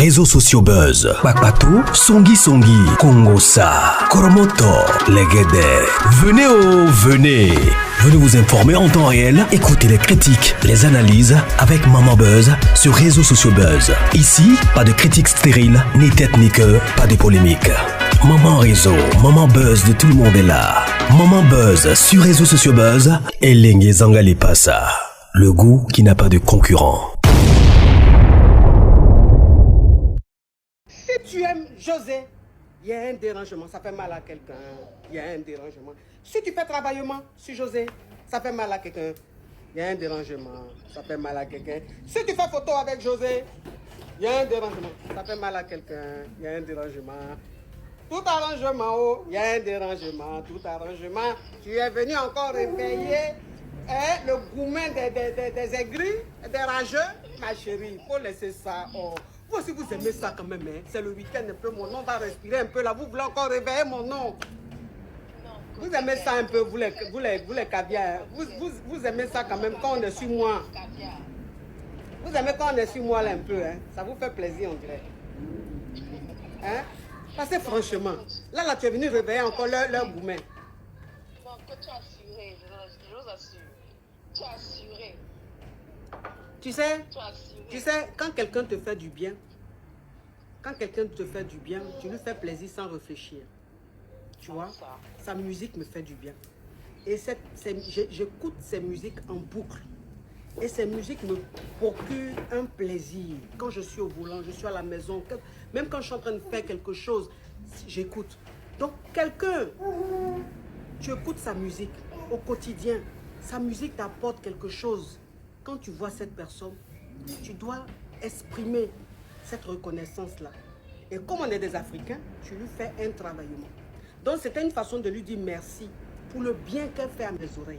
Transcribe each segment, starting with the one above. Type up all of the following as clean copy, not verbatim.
réseaux sociaux buzz. Bakpatou, Songi Songi, Kongosa, Koromoto, Legede. Venez. Venez vous informer en temps réel. Écoutez les critiques, les analyses avec Maman Buzz sur réseaux sociaux buzz. Ici, pas de critiques stériles, ni tête ni queue, pas de polémique. Maman réseau, Maman Buzz de tout le monde est là. Maman Buzz sur réseaux sociaux buzz et Lengue Zangali Passa. Le goût qui n'a pas de concurrent. Si tu aimes José, il y a un dérangement, ça fait mal à quelqu'un. Il y a un dérangement. Si tu fais travaillement sur José, ça fait mal à quelqu'un. Il y a un dérangement, ça fait mal à quelqu'un. Si tu fais photo avec José, il y a un dérangement, ça fait mal à quelqu'un. Il y a un dérangement. Tout arrangement, oh, il y a un dérangement, tout arrangement. Tu es venu encore réveiller le goumen des aigris, des rageux. Ma chérie, il faut laisser ça. Oh. Vous aussi, vous aimez ça quand même. Hein? C'est le week-end un peu, mon nom va respirer un peu là. Vous voulez encore réveiller mon nom? Vous aimez ça un peu, vous les caviars. Vous aimez ça quand même quand on est sur moi. Vous aimez quand on est sur moi là un peu. Hein? Ça vous fait plaisir, on dirait. Hein? Parce que franchement, là, tu es venu réveiller encore leur goumen. Non, que tu as assuré, je vous assure. Tu as assuré. Tu sais, quand quelqu'un te fait du bien, tu lui fais plaisir sans réfléchir. Tu vois, sa musique me fait du bien. Et j'écoute ces musiques en boucle. Et ces musiques me procurent un plaisir. Quand je suis au volant, je suis à la maison, même quand je suis en train de faire quelque chose, j'écoute. Donc quelqu'un, tu écoutes sa musique au quotidien, sa musique t'apporte quelque chose. Quand tu vois cette personne, tu dois exprimer cette reconnaissance-là. Et comme on est des Africains, tu lui fais un travaillement. Donc c'était une façon de lui dire merci pour le bien qu'elle fait à mes oreilles.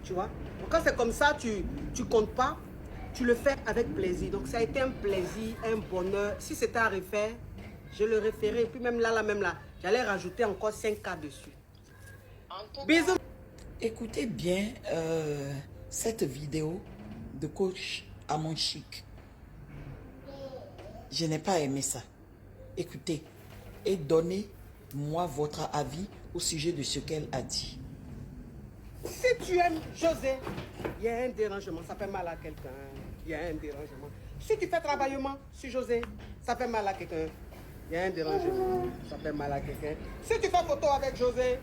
Tu vois? Donc, quand c'est comme ça, tu comptes pas, tu le fais avec plaisir. Donc ça a été un plaisir, un bonheur. Si c'était à refaire, je le referais. Et puis même là, j'allais rajouter encore 5K dessus. Bisous. Écoutez bien cette vidéo de coach Amon Chic. Je n'ai pas aimé ça. Écoutez et donnez-moi votre avis au sujet de ce qu'elle a dit. Si tu aimes José, il y a un dérangement, ça fait mal à quelqu'un. Il y a un dérangement. Si tu fais travaillement sur José, ça fait mal à quelqu'un. Il y a un dérangement, ça fait mal à quelqu'un. Si tu fais photo avec José,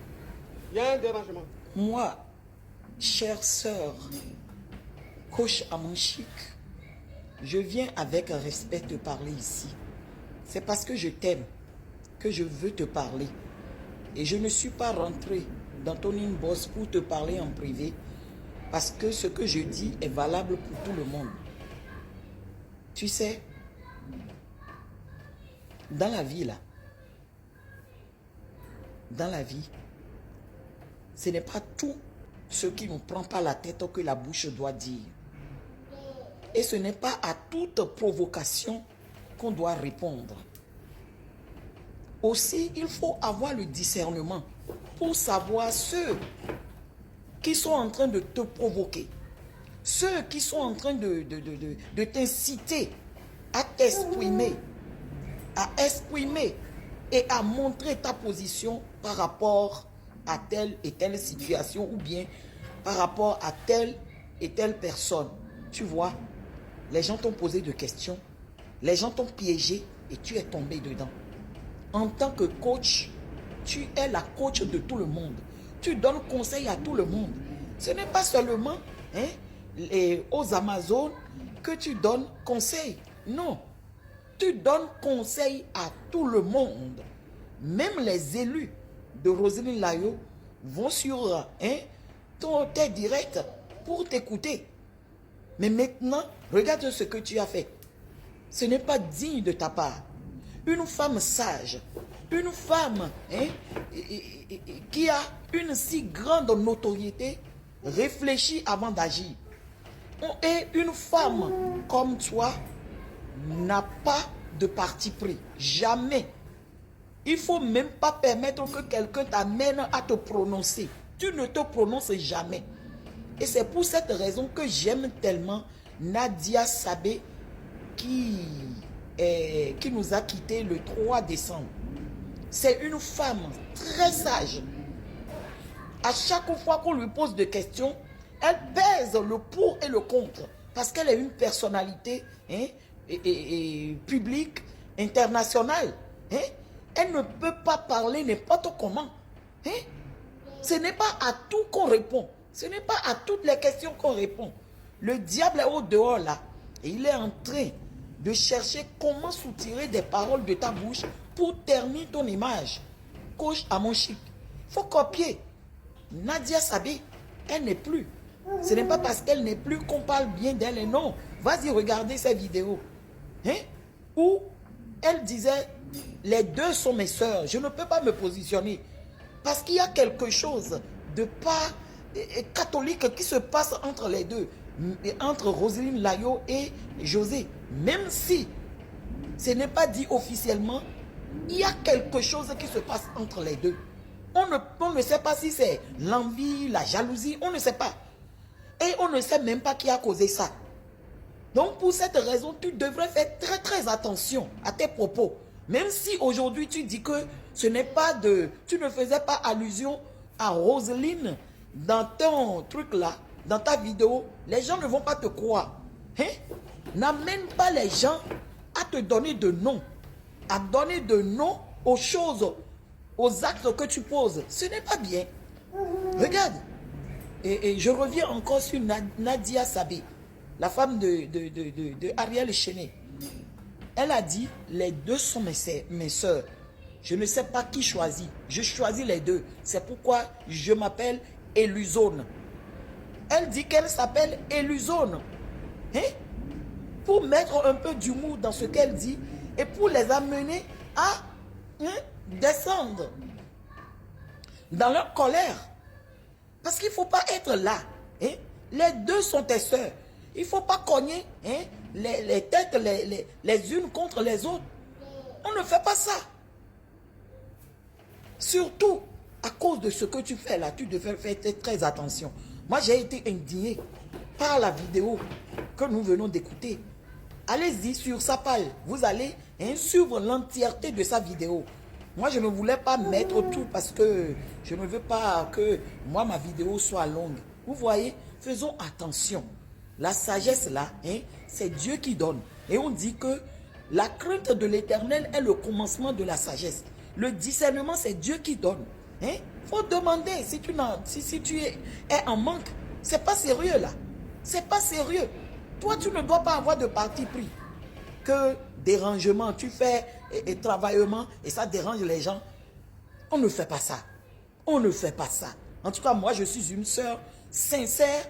il y a un dérangement. Moi, chère sœur, coach Amon Chic, je viens avec respect te parler ici. C'est parce que je t'aime que je veux te parler. Et je ne suis pas rentré dans ton inbox pour te parler en privé parce que ce que je dis est valable pour tout le monde. Tu sais, dans la vie là, ce n'est pas tout ce qui ne prend pas la tête que la bouche doit dire. Et ce n'est pas à toute provocation qu'on doit répondre. Aussi, il faut avoir le discernement pour savoir ceux qui sont en train de te provoquer, ceux qui sont en train de t'inciter à t'exprimer, et à montrer ta position par rapport à telle et telle situation ou bien par rapport à telle et telle personne. Tu vois, les gens t'ont posé des questions, les gens t'ont piégé et tu es tombé dedans. En tant que coach, tu es la coach de tout le monde. Tu donnes conseil à tout le monde. Ce n'est pas seulement aux Amazones que tu donnes conseil. Non, tu donnes conseil à tout le monde. Même les élus de Roselyne Layo vont sur tes directs pour t'écouter. Mais maintenant, regarde ce que tu as fait. Ce n'est pas digne de ta part. Une femme sage, une femme qui a une si grande notoriété, réfléchit avant d'agir. Et une femme comme toi n'a pas de parti pris. Jamais. Il ne faut même pas permettre que quelqu'un t'amène à te prononcer. Tu ne te prononces jamais. Et c'est pour cette raison que j'aime tellement Nadia Sabé qui est qui nous a quittés le 3 décembre. C'est une femme très sage. À chaque fois qu'on lui pose des questions, elle pèse le pour et le contre. Parce qu'elle est une personnalité publique, internationale. Elle ne peut pas parler n'importe comment. Ce n'est pas à tout qu'on répond. Ce n'est pas à toutes les questions qu'on répond. Le diable est au dehors là. Et il est en train de chercher comment soutirer des paroles de ta bouche pour ternir ton image. Coach à mon chic. Il faut copier. Nadia Sabé, elle n'est plus. Ce n'est pas parce qu'elle n'est plus qu'on parle bien d'elle. Non. Vas-y, regardez ces vidéos. Où elle disait, les deux sont mes sœurs. Je ne peux pas me positionner. Parce qu'il y a quelque chose de pas catholique qui se passe entre les deux. Entre Roselyne Layo et José. Même si ce n'est pas dit officiellement, il y a quelque chose qui se passe entre les deux. On ne sait pas si c'est l'envie, la jalousie, on ne sait pas. Et on ne sait même pas qui a causé ça. Donc pour cette raison, tu devrais faire très très attention à tes propos. Même si aujourd'hui tu dis que ce n'est pas de... Tu ne faisais pas allusion à Roselyne dans ton truc là, dans ta vidéo, les gens ne vont pas te croire. N'amène pas les gens à te donner de nom. À donner de nom aux choses, aux actes que tu poses. Ce n'est pas bien. Regarde. Et je reviens encore sur Nadia Sabé, la femme de Ariel Chenet. Elle a dit, les deux sont mes sœurs. Je ne sais pas qui choisit. Je choisis les deux. C'est pourquoi je m'appelle Eluzone. Elle dit qu'elle s'appelle Eluzone. Pour mettre un peu d'humour dans ce qu'elle dit et pour les amener à descendre dans leur colère. Parce qu'il ne faut pas être là. Les deux sont tes sœurs. Il ne faut pas cogner les têtes les unes contre les autres. On ne fait pas ça. Surtout à cause de ce que tu fais là, tu devrais faire très attention. Moi, j'ai été indigné par la vidéo que nous venons d'écouter. Allez-y sur sa page. Vous allez suivre l'entièreté de sa vidéo. Moi, je ne voulais pas mettre tout parce que je ne veux pas que moi, ma vidéo soit longue. Vous voyez, faisons attention. La sagesse là, c'est Dieu qui donne. Et on dit que la crainte de l'Éternel est le commencement de la sagesse. Le discernement, c'est Dieu qui donne. Faut demander si tu es en manque. C'est pas sérieux là. C'est pas sérieux. Toi, tu ne dois pas avoir de parti pris. Que dérangement, tu fais et travaillement et ça dérange les gens. On ne fait pas ça. On ne fait pas ça. En tout cas, moi, je suis une sœur sincère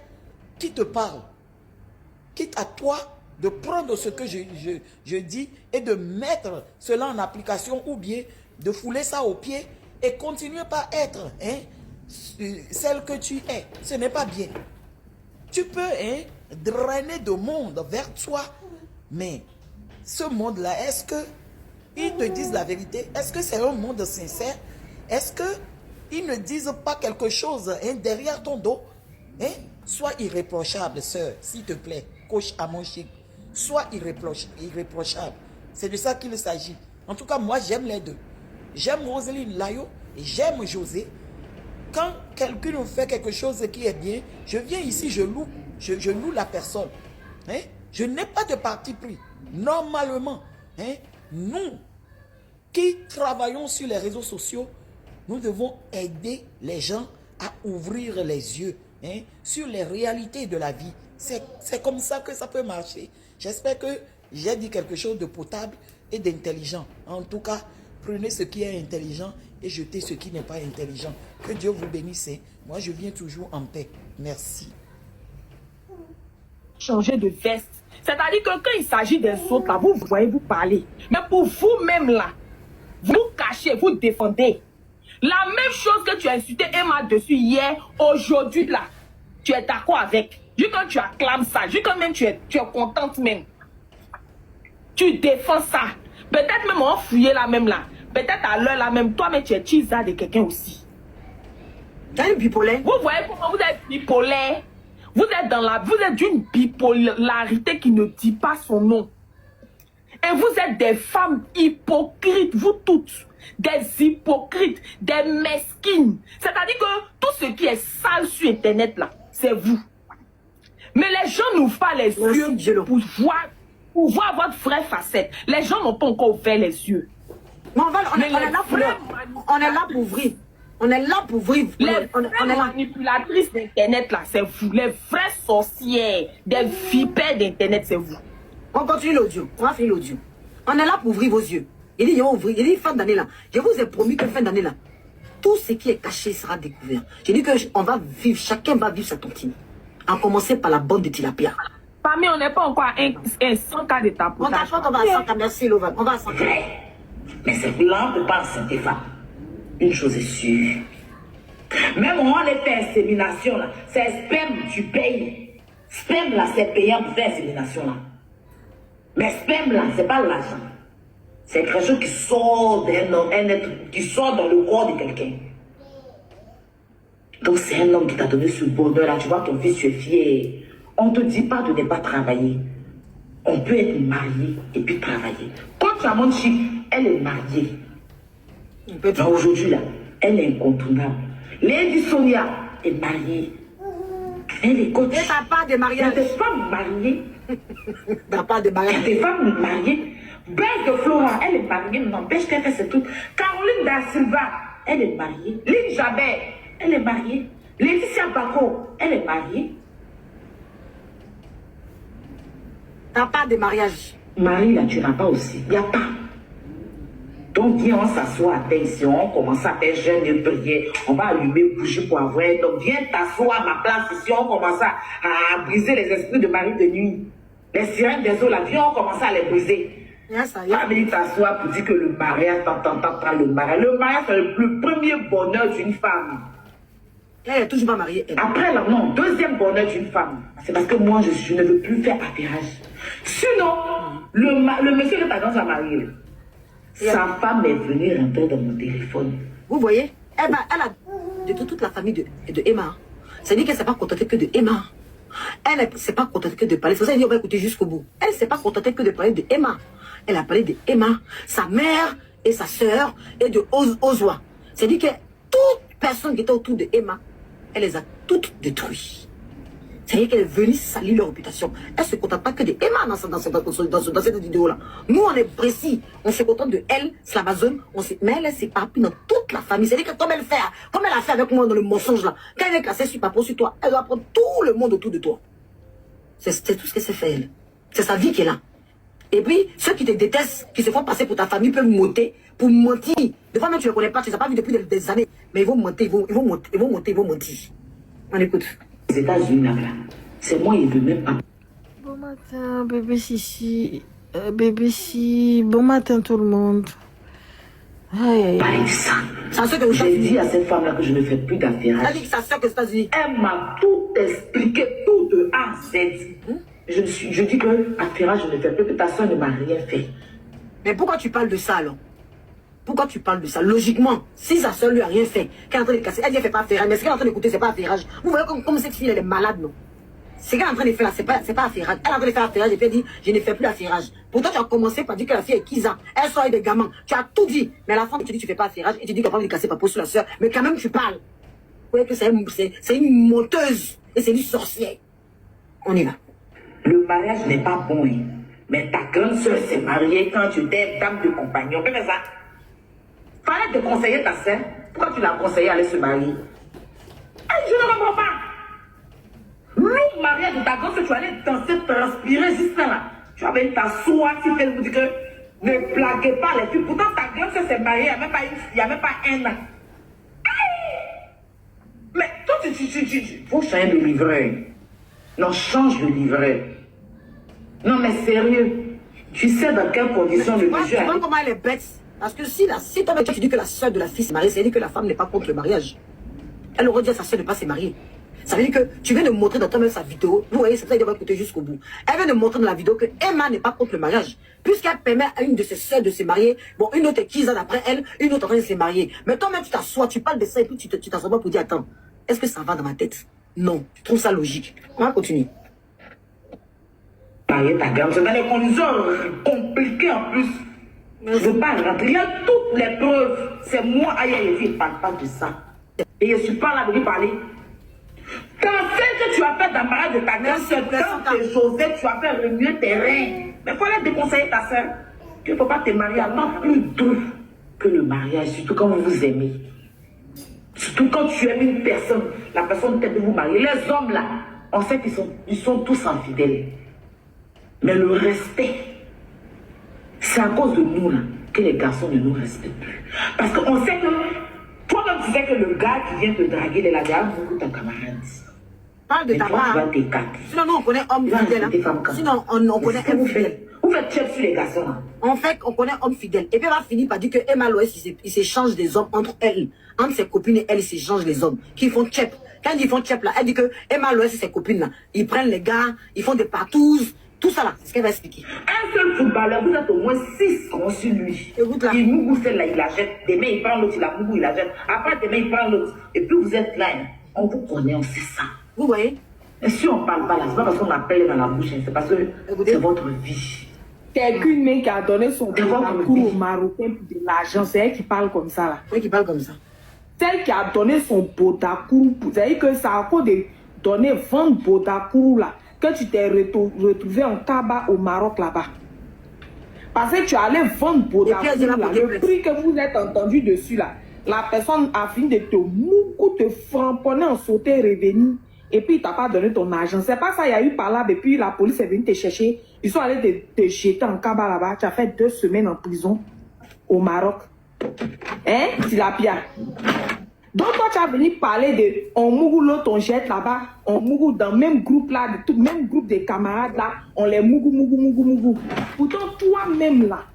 qui te parle. Quitte à toi de prendre ce que je dis et de mettre cela en application ou bien de fouler ça aux pieds et continuer par être celle que tu es. Ce n'est pas bien. Tu peux drainer de monde vers toi, mais ce monde-là, est-ce qu'ils te disent la vérité? Est-ce que c'est un monde sincère? Est-ce qu'ils ne disent pas quelque chose derrière ton dos? Sois irréprochable, sœur, s'il te plaît. Coach à mon chic. Sois irréprochable. C'est de ça qu'il s'agit. En tout cas, moi, j'aime les deux. J'aime Roselyne Layo et j'aime José. Quand quelqu'un nous fait quelque chose qui est bien, je viens ici, je loue la personne. Je n'ai pas de parti pris. Normalement, nous qui travaillons sur les réseaux sociaux, nous devons aider les gens à ouvrir les yeux sur les réalités de la vie. C'est comme ça que ça peut marcher. J'espère que j'ai dit quelque chose de potable et d'intelligent. En tout cas, prenez ce qui est intelligent et jetez ce qui n'est pas intelligent. Que Dieu vous bénisse. Moi, je viens toujours en paix. Merci. Changer de veste. C'est-à-dire que quand il s'agit des autres, là, vous voyez, vous parlez. Mais pour vous-même, là, vous cachez, vous défendez. La même chose que tu as insulté Emma dessus hier, aujourd'hui, là, tu es d'accord avec. Juste quand tu acclames ça, juste quand même tu es contente même. Tu défends ça. Peut-être même en fouiller là même là. Peut-être à l'heure là même, toi-même tu es teaser de quelqu'un aussi. Tu es bipolaire. Vous voyez comment vous êtes bipolaire. Vous êtes d'une bipolarité qui ne dit pas son nom. Et vous êtes des femmes hypocrites, vous toutes. Des hypocrites, des mesquines. C'est-à-dire que tout ce qui est sale sur Internet, là, c'est vous. Mais les gens n'ouvrent pas les yeux pour voir votre vraie facette. Les gens n'ont pas encore ouvert les yeux. Mais on est là pour ouvrir. On est là pour ouvrir. Les manipulatrices d'Internet, là, c'est vous. Les vraies sorcières, des vipères d'Internet, c'est vous. On continue l'audio. On va finir l'audio. On est là pour ouvrir vos yeux. Il dit, ouvrir. Il dit, fin d'année là. Je vous ai promis que fin d'année là, tout ce qui est caché sera découvert. Je dis que on va vivre, chacun va vivre sa tontine. En commencer par la bande de tilapia. Parmi, on n'est pas encore à un 100 cas de tapotage. On t'achète, on va à 100 cas. Merci, Lovan. On va à 100 cas. Mais c'est blanc de par cette femme. Une chose est sûre. Même on les fait insémination là, c'est sperme, tu payes. Sperme là, c'est payant pour faire insémination là. Mais sperme là, c'est pas l'argent. C'est quelque chose qui sort d'un homme, un être qui sort dans le corps de quelqu'un. Donc c'est un homme qui t'a donné ce bonheur là, tu vois ton fils, tu es fier. On ne te dit pas de ne pas travailler. On peut être marié et puis travailler. Quand tu as mon chic, elle est mariée. Mais aujourd'hui là, elle est incontournable. Lady Sonia est mariée. Elle est coach. Et t'as pas de mariage. Il y a des femmes mariées. T'as pas de mariage. Il y a des femmes mariées. Belle de Flora, elle est mariée, n'empêche qu'elle fait ses trucs. Caroline Da Silva, elle est mariée. Lynn Jabet, elle est mariée. Laetitia Bako, elle est mariée. T'as pas de mariage. Marie, là, tu n'as pas aussi. Il n'y a pas. Donc, viens, on s'assoit à terre ici, on commence à faire jeûne et prière. On va allumer bougie pour avoir. Donc, viens t'asseoir à ma place ici, on commence à briser les esprits de Marie de nuit. Les sirènes des eaux, là, viens, on commence à les briser. Pas venir t'asseoir pour dire que le mariage, le mariage. Le mariage, c'est le premier bonheur d'une femme. Elle est toujours pas mariée. Elle. Après, là, non, deuxième bonheur d'une femme. C'est parce que moi, je ne veux plus faire affairage. Sinon, le monsieur que ta à marier, sa femme est venue rentrer dans mon téléphone. Vous voyez, elle a de toute la famille de Emma. C'est-à-dire qu'elle ne s'est pas contentée que de Emma. Elle ne s'est pas contentée que de parler. C'est pour ça qu'elle dit on va écouter jusqu'au bout. Elle ne s'est pas contentée que de parler de Emma. Elle a parlé de Emma, sa mère et sa sœur et de Ozwa. C'est-à-dire que toute personne qui était autour de Emma, elle les a toutes détruites. C'est-à-dire qu'elle est venue salir leur réputation. Elle ne se contente pas que de Emma dans cette vidéo-là. Nous, on est précis. On se contente de elle, Slavazone. Mais elle s'est éparpillée dans toute la famille. C'est-à-dire que comme elle a fait avec moi dans le mensonge-là, quand elle est cassée sur papier sur toi, elle doit prendre tout le monde autour de toi. C'est tout ce qu'elle s'est fait, elle. C'est sa vie qui est là. Et puis, ceux qui te détestent, qui se font passer pour ta famille, peuvent monter pour mentir. Des fois, même tu ne les connais pas, tu ne les as pas vus depuis des années. Mais ils vont monter, ils vont mentir. On écoute. Les États-Unis, là, c'est moi, il ne veut même pas. Bon matin, bébé Chichi. Bébé Chi. Bon matin, tout le monde. Aïe, Parlez de ça. J'ai dit à cette femme-là que je ne fais plus d'affairage. Elle a dit que sa soeur aux États-Unis. Elle m'a tout expliqué, tout de A à Z. Je dis que affairage, je ne fais plus, que ta soeur ne m'a rien fait. Mais pourquoi tu parles de ça alors? Pourquoi tu parles de ça? Logiquement, si sa soeur lui a rien fait, qu'elle est en train de casser, elle dit qu'elle fait pas affairage, mais ce qu'elle est en train d'écouter, c'est pas affairage. Vous voyez comme cette fille, elle est malade, non? Ce qu'elle est en train de faire là, c'est pas affairage. Elle est en train de faire affairage et puis elle dit, je ne fais plus affairage. Pourtant, tu as commencé par dire que la fille est Kiza. Elle sort avec des gamins. Tu as tout dit. Mais à la fin, tu dis que tu fais pas affairage et tu dis qu'elle va lui casser pas sur la soeur. Mais quand même, tu parles. Vous voyez que c'est une menteuse et c'est une sorcière. On y va. Le mariage n'est pas bon, hein. Mais ta grande soeur s'est mariée quand tu étais dame de compagnon. Mais ça, fallait te conseiller ta soeur. Pourquoi tu l'as conseillé d'aller se marier? Je ne comprends pas. Le mariage de ta grande soeur, tu allais danser, transpirer juste là. Tu avais t'asseoir, tu fais vous dire que ne blaguez pas les filles. Pourtant, ta grande soeur s'est mariée, il n'y a même pas un an. Mais toi, tu faut changer de livret. Non, change de livret. Non, mais sérieux. Tu sais dans quelles conditions le monsieur Tu vois comment elle est bête? Parce que si toi tu dis que la soeur de la fille s'est mariée, ça veut dire que la femme n'est pas contre le mariage. Elle aurait dit à sa soeur de ne pas se marier. Ça veut dire que tu viens de montrer dans toi-même sa vidéo. Vous voyez, c'est ça, il doit écouter jusqu'au bout. Elle vient de montrer dans la vidéo que Emma n'est pas contre le mariage. Puisqu'elle permet à une de ses soeurs de se marier. Bon, une autre est Kiza d'après elle, une autre en train de se marier. Mais toi-même, tu t'assois, tu parles de ça et puis tu t'assois pas pour dire, attends, est-ce que ça va dans ma tête? Non. Tu trouves ça logique? On va continuer. marier ta grande soeur dans des conditions compliquées en plus. Je ne veux pas rentrer. Il y a toutes les preuves. C'est moi, aïe, il ne parle pas de ça. Et je ne suis pas là de lui parler. Quand celle que tu as fait dans le mariage de ta grande soeur, quand tu es José, tu as fait remuer tes reins. Mais il faut aller déconseiller ta soeur. Tu ne peux pas te marier à pas plus doux que le mariage, surtout quand vous vous aimez. Surtout quand tu aimes une personne, la personne t'aide de vous marier. Les hommes là, on sait qu'ils sont tous infidèles. Mais le respect, c'est à cause de nous là que les garçons ne nous respectent plus. Parce qu'on sait que, toi-même tu sais que le gars qui vient te draguer, il est là derrière beaucoup ton camarade. Parle de ta part. Sinon, nous, on connaît homme fidèle. Sinon, on connaît homme fidèle. Vous faites chef sur les garçons. Hein. En fait, on connaît homme fidèle. Et puis, elle va finir par dire que Emma Loès, il s'échange des hommes entre elles. Entre ses copines et elle, ils s'échangent les hommes. Qui font chep. Quand ils font chep, là, elle dit que Emma Loès et ses copines, là, ils prennent les gars, ils font des partouzes. Tout ça, là, c'est ce qu'elle va expliquer. Un seul footballeur, vous êtes au moins 6 qu'on sur lui. Écoute, là. Il mougou celle-là, il la jette. Demain, il prend l'autre, il la mougou, il la jette. Après, demain, il prend l'autre. Et puis, vous êtes là. Hein. On vous connaît, on sait ça. Vous voyez? Et si on parle pas là, c'est pas parce qu'on appelle dans la bouche, hein, c'est parce que c'est votre vie. C'est qu'une main qui a donné son parcours au Marocain pour de l'argent. C'est elle qui parle comme ça, là. C'est qui parle comme ça. Celle qui a donné son Bodakourou, vous savez que ça a encore de donner, vendre Bodakourou, là, que tu t'es retrouvé en tabac au Maroc, là-bas. Parce que tu allais vendre Bodakourou, là, le prix que vous êtes entendu dessus, là, la personne a fini de te moucou, te framponner en sauter, revenir. Et puis, il t'a pas donné ton argent. C'est pas ça, il y a eu par là, et puis la police est venue te chercher. Ils sont allés te jeter en cabas là-bas. Tu as fait 2 semaines en prison au Maroc. Hein, Tilapia? Donc, toi, tu as venu parler de on mougou l'autre, on jette là-bas, on mougou dans le même groupe là, tout même groupe de camarades là, on les mougou. Pourtant, toi-même là,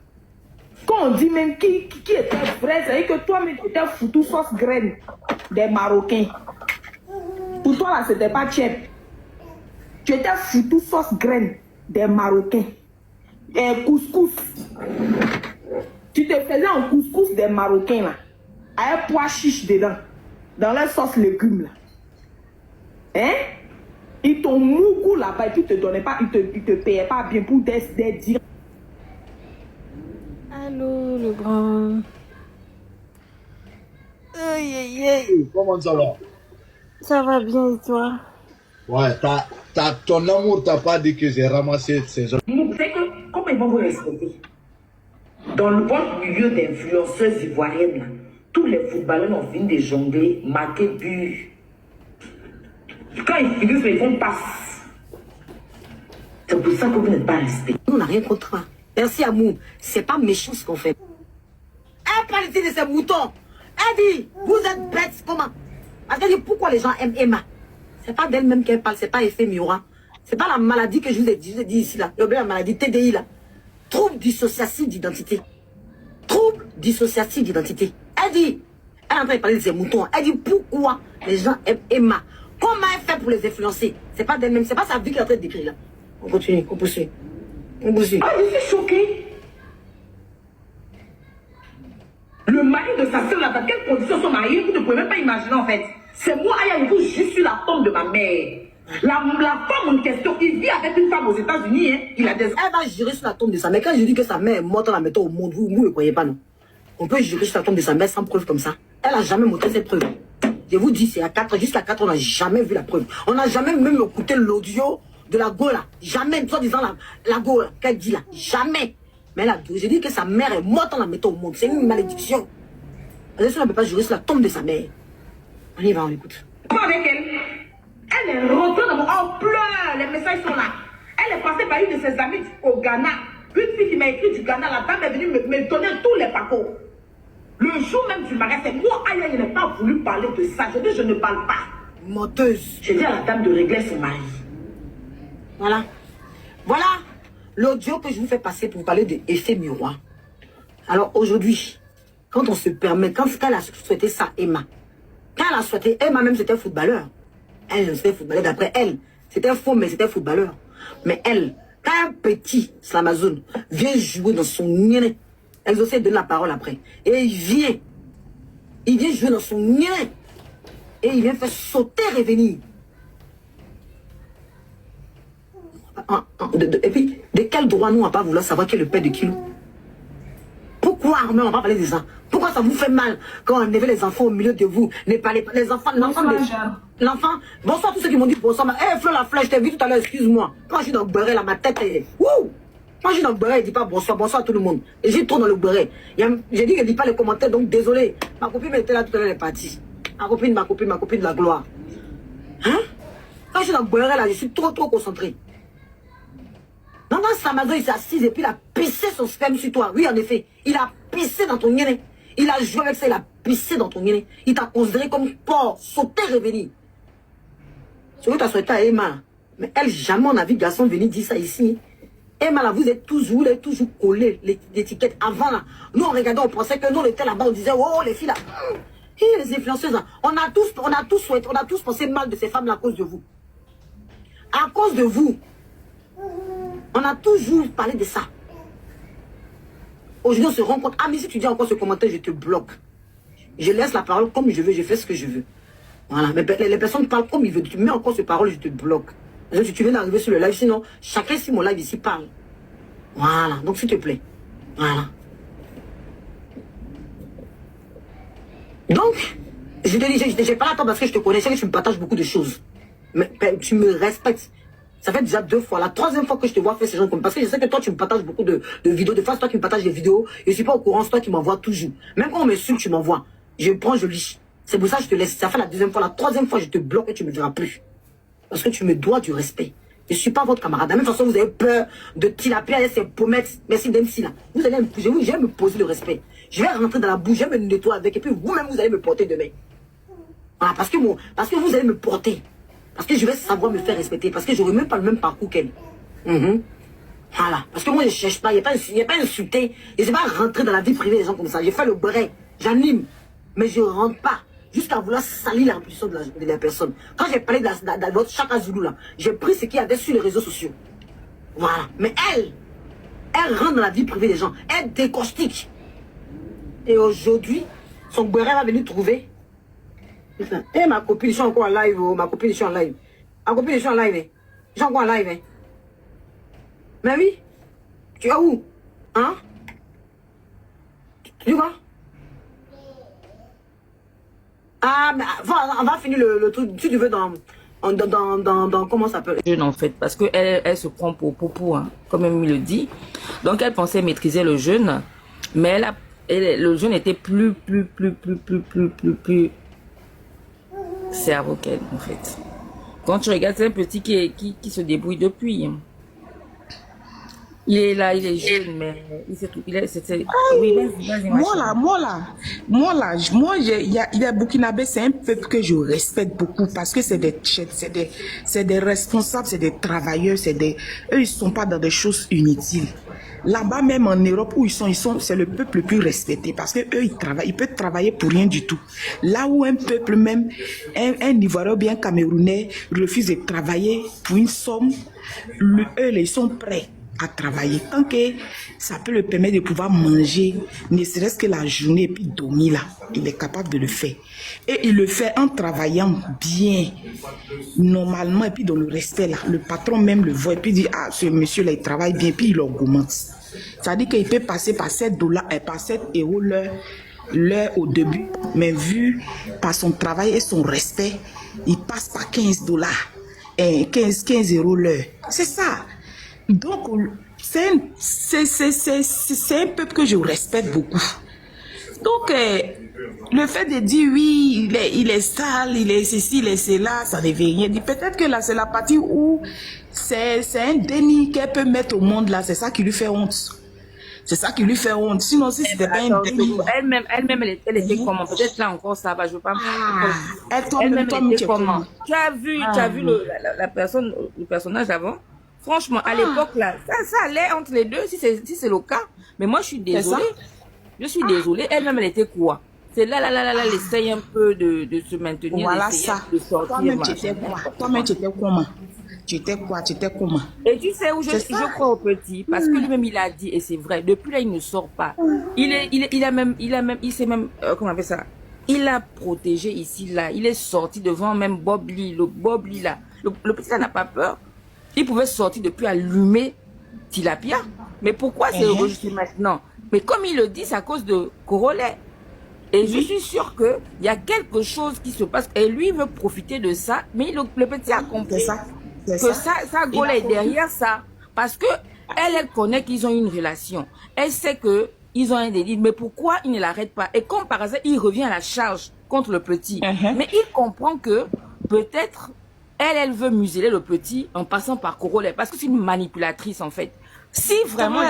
quand on dit même qui était vrai, c'est que toi-même, tu étais foutu sauce graine des Marocains. Pour toi, là, c'était pas tchèp. Tu étais foutu sauce graine des Marocains. Et couscous. Tu te faisais un couscous des Marocains, là. Avec pois chiche dedans. Dans la sauce légumes, là. Hein? Ils t'ont mougou là-bas et puis ils te donnaient pas, ils te payaient pas bien pour des dires. Allô, le grand. Aïe. Comment ça va? Ça va bien et toi? Ouais, ton amour t'a pas dit que j'ai ramassé ces gens. Vous savez que, comment ils vont vous respecter? Dans le bon milieu d'influenceuses ivoiriennes, là, tous les footballeurs ont fini de jongler, marquer but. Quand ils finissent, ils font passe. C'est pour ça que vous n'êtes pas respectés. Nous, on n'a rien contre toi. Merci, amour. C'est pas méchant ce qu'on fait. Elle parle ici de ces moutons. Elle dit, vous êtes bêtes, comment? Parce qu'elle dit, pourquoi les gens aiment Emma? C'est pas d'elle-même qu'elle parle, c'est pas effet miroir. C'est pas la maladie que je vous ai dit ici, là. La maladie TDI, là. Trouble dissociatif d'identité. Trouble dissociatif d'identité. Elle dit, elle est en train de parler de ses moutons. Elle dit, pourquoi les gens aiment Emma? Comment elle fait pour les influencer? C'est pas d'elle-même, c'est pas sa vie qu'elle est en train de décrire, là. On continue, on poursuit. Ah, je suis choquée. Le mari de sa soeur, là, dans quelles conditions sont mariés, vous ne pouvez même pas imaginer, en fait. C'est moi, Aya, vous, je suis la tombe de ma mère. La femme en question, il vit avec une femme aux États-Unis, hein. Il a des... Elle va jurer sur la tombe de sa mère. Quand je dis que sa mère est morte en la mettant au monde, vous ne croyez pas, non? On peut jurer sur la tombe de sa mère sans preuve comme ça. Elle n'a jamais montré cette preuve. Je vous dis, c'est à 4 ans, jusqu'à 4 ans, on n'a jamais vu la preuve. On n'a jamais même écouté l'audio de la go là. Jamais, soit disant la go là, qu'elle dit là. Jamais. Mais là, je dis que sa mère est morte en la mettant au monde. C'est une malédiction. Elle ne peut pas jurer sur la tombe de sa mère. On y va, on écoute. Pas avec elle. Elle est rentrée dans mon... On pleure, les messages sont là. Elle est passée par une de ses amies au Ghana. Une fille qui m'a écrit du Ghana, la dame est venue me donner tous les parcours. Le jour même du mariage, c'est moi, Aya, je n'ai pas voulu parler de ça. Je dis, je ne parle pas. Menteuse. J'ai dit à la dame de régler son mari. Voilà. Voilà l'audio que je vous fais passer pour vous parler d'effet miroir. Alors aujourd'hui, quand on se permet, quand elle a souhaité ça, Emma, quand elle a souhaité, Emma même c'était footballeur. Elle c'était footballeur d'après elle. C'était faux, mais c'était footballeur. Mais elle, quand un petit Slamazone vient jouer dans son nez, elle aussi donne la parole après. Et il vient jouer dans son nez. Et il vient faire sauter revenir. Et puis, de quel droit nous on va pas vouloir savoir qui est le père de Kilou? Pourquoi même on va parler de ça? Pourquoi ça vous fait mal quand on enlève les enfants au milieu de vous? Ne parlez pas les enfants, l'enfant. Bonsoir tous ceux qui m'ont dit bonsoir. Eh, Flo la flèche, je t'ai vu tout à l'heure, excuse-moi. Quand je suis dans le beurre là, ma tête est. Wouh! Quand je suis dans le beurre, il dit pas bonsoir, bonsoir à tout le monde. Et j'ai trop dans le beurre. J'ai dit qu'elle dit pas les commentaires, donc désolé. Ma copine était là tout à l'heure, elle est partie. Ma copine de la gloire. Hein? Quand je suis dans le beurre là, je suis trop concentré. Non, Samazon, il s'est assis et puis il a pissé son sperme sur toi. Oui, en effet. Il a pissé dans ton nez. Il a joué avec ça, il a pissé dans ton nez. Il t'a considéré comme porc, sauté, revenir. C'est que tu as souhaité à Emma. Mais elle, jamais on a vu garçon venir dire ça ici. Emma, là, vous êtes toujours collé l'étiquette. Avant, là, nous, on regardait, on pensait que nous, on était là-bas, on disait, oh, les filles, là. Et les influenceuses, là. On a tous pensé mal de ces femmes-là à cause de vous. À cause de vous. On a toujours parlé de ça. Aujourd'hui, on se rend compte. Ah, mais si tu dis encore ce commentaire, je te bloque. Je laisse la parole comme je veux, je fais ce que je veux. Voilà. Mais les personnes parlent comme ils veulent. Tu mets encore cette parole, je te bloque. Si tu viens d'arriver sur le live, sinon, chacun sur mon live ici parle. Voilà. Donc, s'il te plaît. Voilà. Donc, je te dis, j'ai pas la temps parce que je te connais, que tu me partages beaucoup de choses. Mais tu me respectes. Ça fait déjà 2 fois. La 3e fois que je te vois faire ces gens comme... Parce que je sais que toi, tu me partages beaucoup de vidéos. De fois, c'est toi qui me partages des vidéos. Je ne suis pas au courant, c'est toi qui m'envoies toujours. Même quand on m'insulte, tu m'envoies. Je prends, je lis. C'est pour ça que je te laisse. Ça fait la 2e fois. La 3e fois, je te bloque et tu ne me verras plus. Parce que tu me dois du respect. Je ne suis pas votre camarade. De la même façon, vous avez peur de tilaper avec ces pommettes. Merci d'MC là. Vous allez je vais me poser le respect. Je vais rentrer dans la bouche, je vais me nettoyer avec. Et puis vous-même, vous allez me porter demain. Voilà, parce que vous allez me porter. Parce que je vais savoir me faire respecter. Parce que je n'aurai même pas le même parcours qu'elle. Voilà. Parce que moi, je ne cherche pas. Il n'y a pas insulté. Je ne sais pas rentrer dans la vie privée des gens comme ça. J'ai fait le bret. J'anime. Mais je ne rentre pas. Jusqu'à vouloir salir la réputation de la personne. Quand j'ai parlé de votre Chaka Zulu là, j'ai pris ce qu'il y avait sur les réseaux sociaux. Voilà. Mais elle rentre dans la vie privée des gens. Elle décortique. Et aujourd'hui, son bret va venir trouver. Eh, ma copine, je suis encore en live. Oh, ma copine, je suis en live. Ma copine, je suis en live. Eh. Je suis encore en live. Eh. Mais oui. Tu es où? Hein? Tu vois? Ah, mais on va finir le truc. Si tu veux, dans comment ça s'appelle? Jeune en fait, parce qu'elle se prend pour poupou, hein, comme elle me le dit. Donc elle pensait maîtriser le jeune, mais le jeune était plus cerveau qu'elle en fait. Quand tu regardes, c'est un petit qui se débrouille depuis. Il est là, il est jeune, mais il sait tout. Il est, Moi, il y a Burkinabé, c'est un peuple que je respecte beaucoup parce que c'est des responsables, c'est des travailleurs, eux, ils sont pas dans des choses inutiles. Là-bas, même en Europe où ils sont, c'est le peuple le plus respecté parce que eux, ils peuvent travailler pour rien du tout. Là où un peuple, même un Ivoirien ou bien Camerounais refuse de travailler pour une somme, eux, ils sont prêts à travailler. Tant que ça peut le permettre de pouvoir manger, ne serait-ce que la journée et puis dormir là, il est capable de le faire. Et il le fait en travaillant bien, normalement, et puis dans le respect là. Le patron même le voit et puis dit, ah, ce monsieur là, il travaille bien, puis il augmente. Ça dit qu'il peut passer par 7 dollars et par 7 euros l'heure au début, mais vu par son travail et son respect, il passe par 15 dollars et 15 euros l'heure. C'est ça. Donc, c'est un peuple que je respecte beaucoup. Donc, le fait de dire oui, il est sale, il est ceci, il est cela, ça ne veut rien dire. Peut-être que là, c'est la partie où c'est un déni qu'elle peut mettre au monde là, c'est ça qui lui fait honte. C'est ça qui lui fait honte. Sinon, si c'était pas un déni. Elle-même, elle était comment? Peut-être là encore, ça va, je veux pas. Elle-même, était comment? Tu as vu la personne, le personnage d'avant? Franchement, à l'époque, là, ça allait entre les deux, si c'est le cas. Mais moi, je suis désolée. Je suis désolée. Elle-même, elle était quoi? C'est là, elle essaye un peu de se maintenir. Voilà ça. Toi-même, tu étais quoi? Toi-même, tu étais comment? Tu étais comment? Et tu sais où je crois au petit, parce que lui-même, il a dit, et c'est vrai, depuis là, il ne sort pas. Il s'est même, comment on appelle ça? Il a protégé ici, là. Il est sorti devant même Bob Lee, le Bob Lee, là. Le petit, là, n'a pas peur. Il pouvait sortir depuis allumer Tilapia. Mais pourquoi c'est enregistré maintenant? Mais comme il le dit, c'est à cause de Corolet. Et je suis sûre qu'il y a quelque chose qui se passe. Et lui, il veut profiter de ça. Mais le petit a compris que sa Gole est derrière ça. Parce que elle connaît qu'ils ont une relation. Elle sait qu'ils ont un délit. Mais pourquoi il ne l'arrête pas? Et comme par hasard, il revient à la charge contre le petit. Mais il comprend que peut-être elle veut museler le petit en passant par Corolet. Parce que c'est une manipulatrice en fait. Si vraiment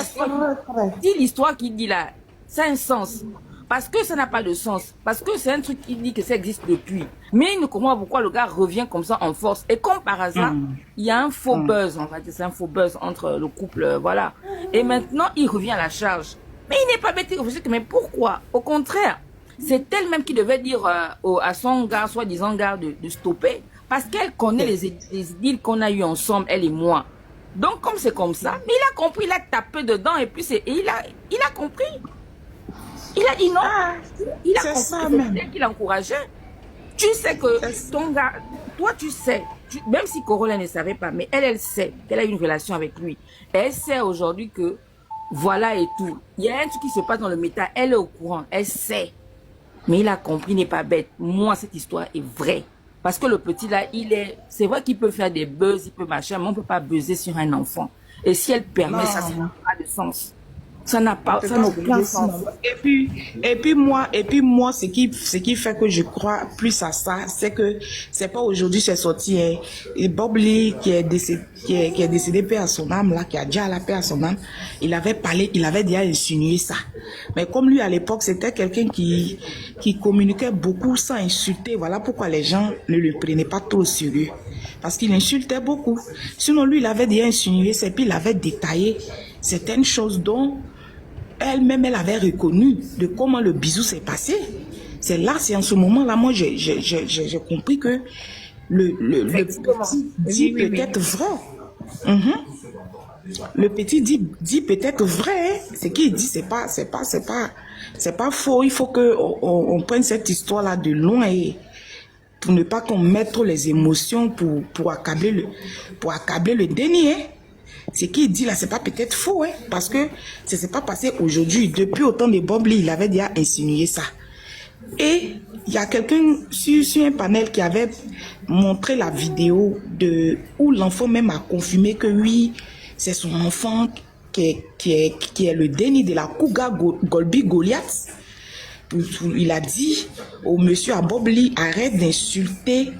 l'histoire qu'il dit là, ça a un sens. Parce que ça n'a pas de sens. Parce que c'est un truc qui dit que ça existe depuis. Mais il ne comprend pas pourquoi le gars revient comme ça en force. Et comme par hasard, il y a un faux buzz, en fait. C'est un faux buzz entre le couple, voilà. Et maintenant, il revient à la charge. Mais il n'est pas bête. Mais pourquoi? Au contraire, c'est elle-même qui devait dire à son gars, soi-disant gars, de stopper. Parce qu'elle connaît les deals qu'on a eu ensemble, elle et moi. Donc, comme c'est comme ça, mais il a compris, il a tapé dedans et puis il a compris. Il a dit non. Il a compris qu'il encourageait. Tu sais que ton gars, toi tu sais, même si Corolla ne savait pas, mais elle sait qu'elle a une relation avec lui. Elle sait aujourd'hui que voilà et tout. Il y a un truc qui se passe dans le méta, elle est au courant, elle sait. Mais il a compris, il n'est pas bête. Moi, cette histoire est vraie. Parce que le petit là, c'est vrai qu'il peut faire des buzz, il peut machin, mais on ne peut pas buzzer sur un enfant. Et si elle permet ça, ça n'a pas de sens. Ça n'a aucun sens. Et puis moi, ce qui fait que je crois plus à ça, c'est que c'est pas aujourd'hui c'est sorti. Et Bob Lee qui est décédé paix à son âme là, qui a déjà la paix à son âme, il avait parlé, il avait déjà insinué ça. Mais comme lui à l'époque c'était quelqu'un qui communiquait beaucoup sans insulter, voilà pourquoi les gens ne le prenaient pas trop au sérieux. Parce qu'il insultait beaucoup. Sinon lui il avait déjà insinué, et puis il avait détaillé certaines choses dont elle-même, elle avait reconnu de comment le bisou s'est passé. C'est en ce moment-là, moi, j'ai compris que le petit dit peut-être vrai. Le petit dit peut-être vrai. Ce qu'il dit, c'est pas faux. Il faut que on prenne cette histoire-là de loin et pour ne pas qu'on mette trop les émotions pour accabler le déni. Ce qu'il dit là, c'est pas peut-être faux, parce que ça s'est pas passé aujourd'hui. Depuis autant de Bob Lee, il avait déjà insinué ça. Et il y a quelqu'un sur un panel qui avait montré la vidéo où l'enfant même a confirmé que oui, c'est son enfant qui est le déni de la Cougar Golby Goliath. Il a dit au monsieur à Bob Lee, arrête d'insulter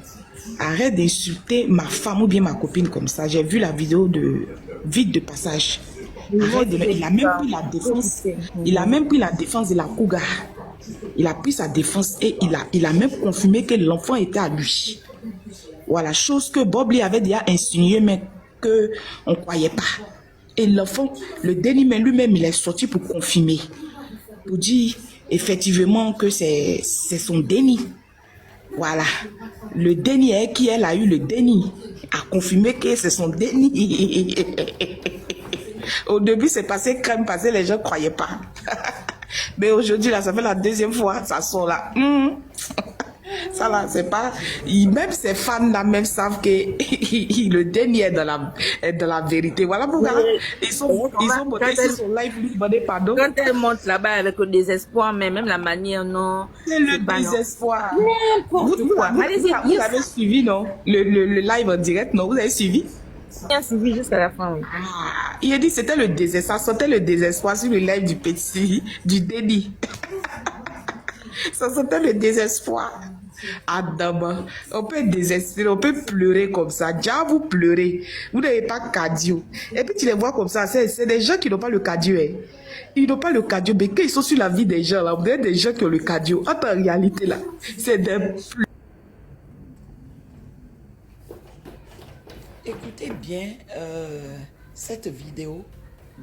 ma femme ou bien ma copine comme ça. J'ai vu la vidéo vite de passage. Il a même pris la défense. Il a même pris la défense de la Cougar. Il a pris sa défense et il a même confirmé que l'enfant était à lui. Voilà, chose que Bob Lee avait déjà insinué, mais qu'on ne croyait pas. Et l'enfant, le déni, mais lui-même, il est sorti pour confirmer. Pour dire effectivement que c'est son déni. Voilà. Le déni est qui elle a eu le déni. A confirmé que c'est son déni. Au début, c'est passé crème, parce que les gens ne croyaient pas. Mais aujourd'hui, là, ça fait la deuxième fois, ça sort là. Ça là, c'est pas... Même ces fans là, même savent que le déni est dans la vérité. Voilà pourquoi ils sont montés sur son live, lui demander pardon. Quand elle monte là-bas avec le désespoir, mais même la manière, non... C'est le désespoir. Vous avez suivi, non? Le live en direct, non? Vous avez suivi? Bien suivi jusqu'à la fin, oui. Il a dit que c'était le désespoir. Ça sentait le désespoir sur le live du petit, du déni. Ça sentait le désespoir. Adam, on peut désespérer, on peut pleurer comme ça. Déjà, vous pleurez. Vous n'avez pas cardio. Et puis tu les vois comme ça. C'est des gens qui n'ont pas le cardio. Ils n'ont pas le cardio. Mais quand ils sont sur la vie des gens, là, vous avez des gens qui ont le cardio. En réalité, là, c'est des pleurs. Écoutez bien cette vidéo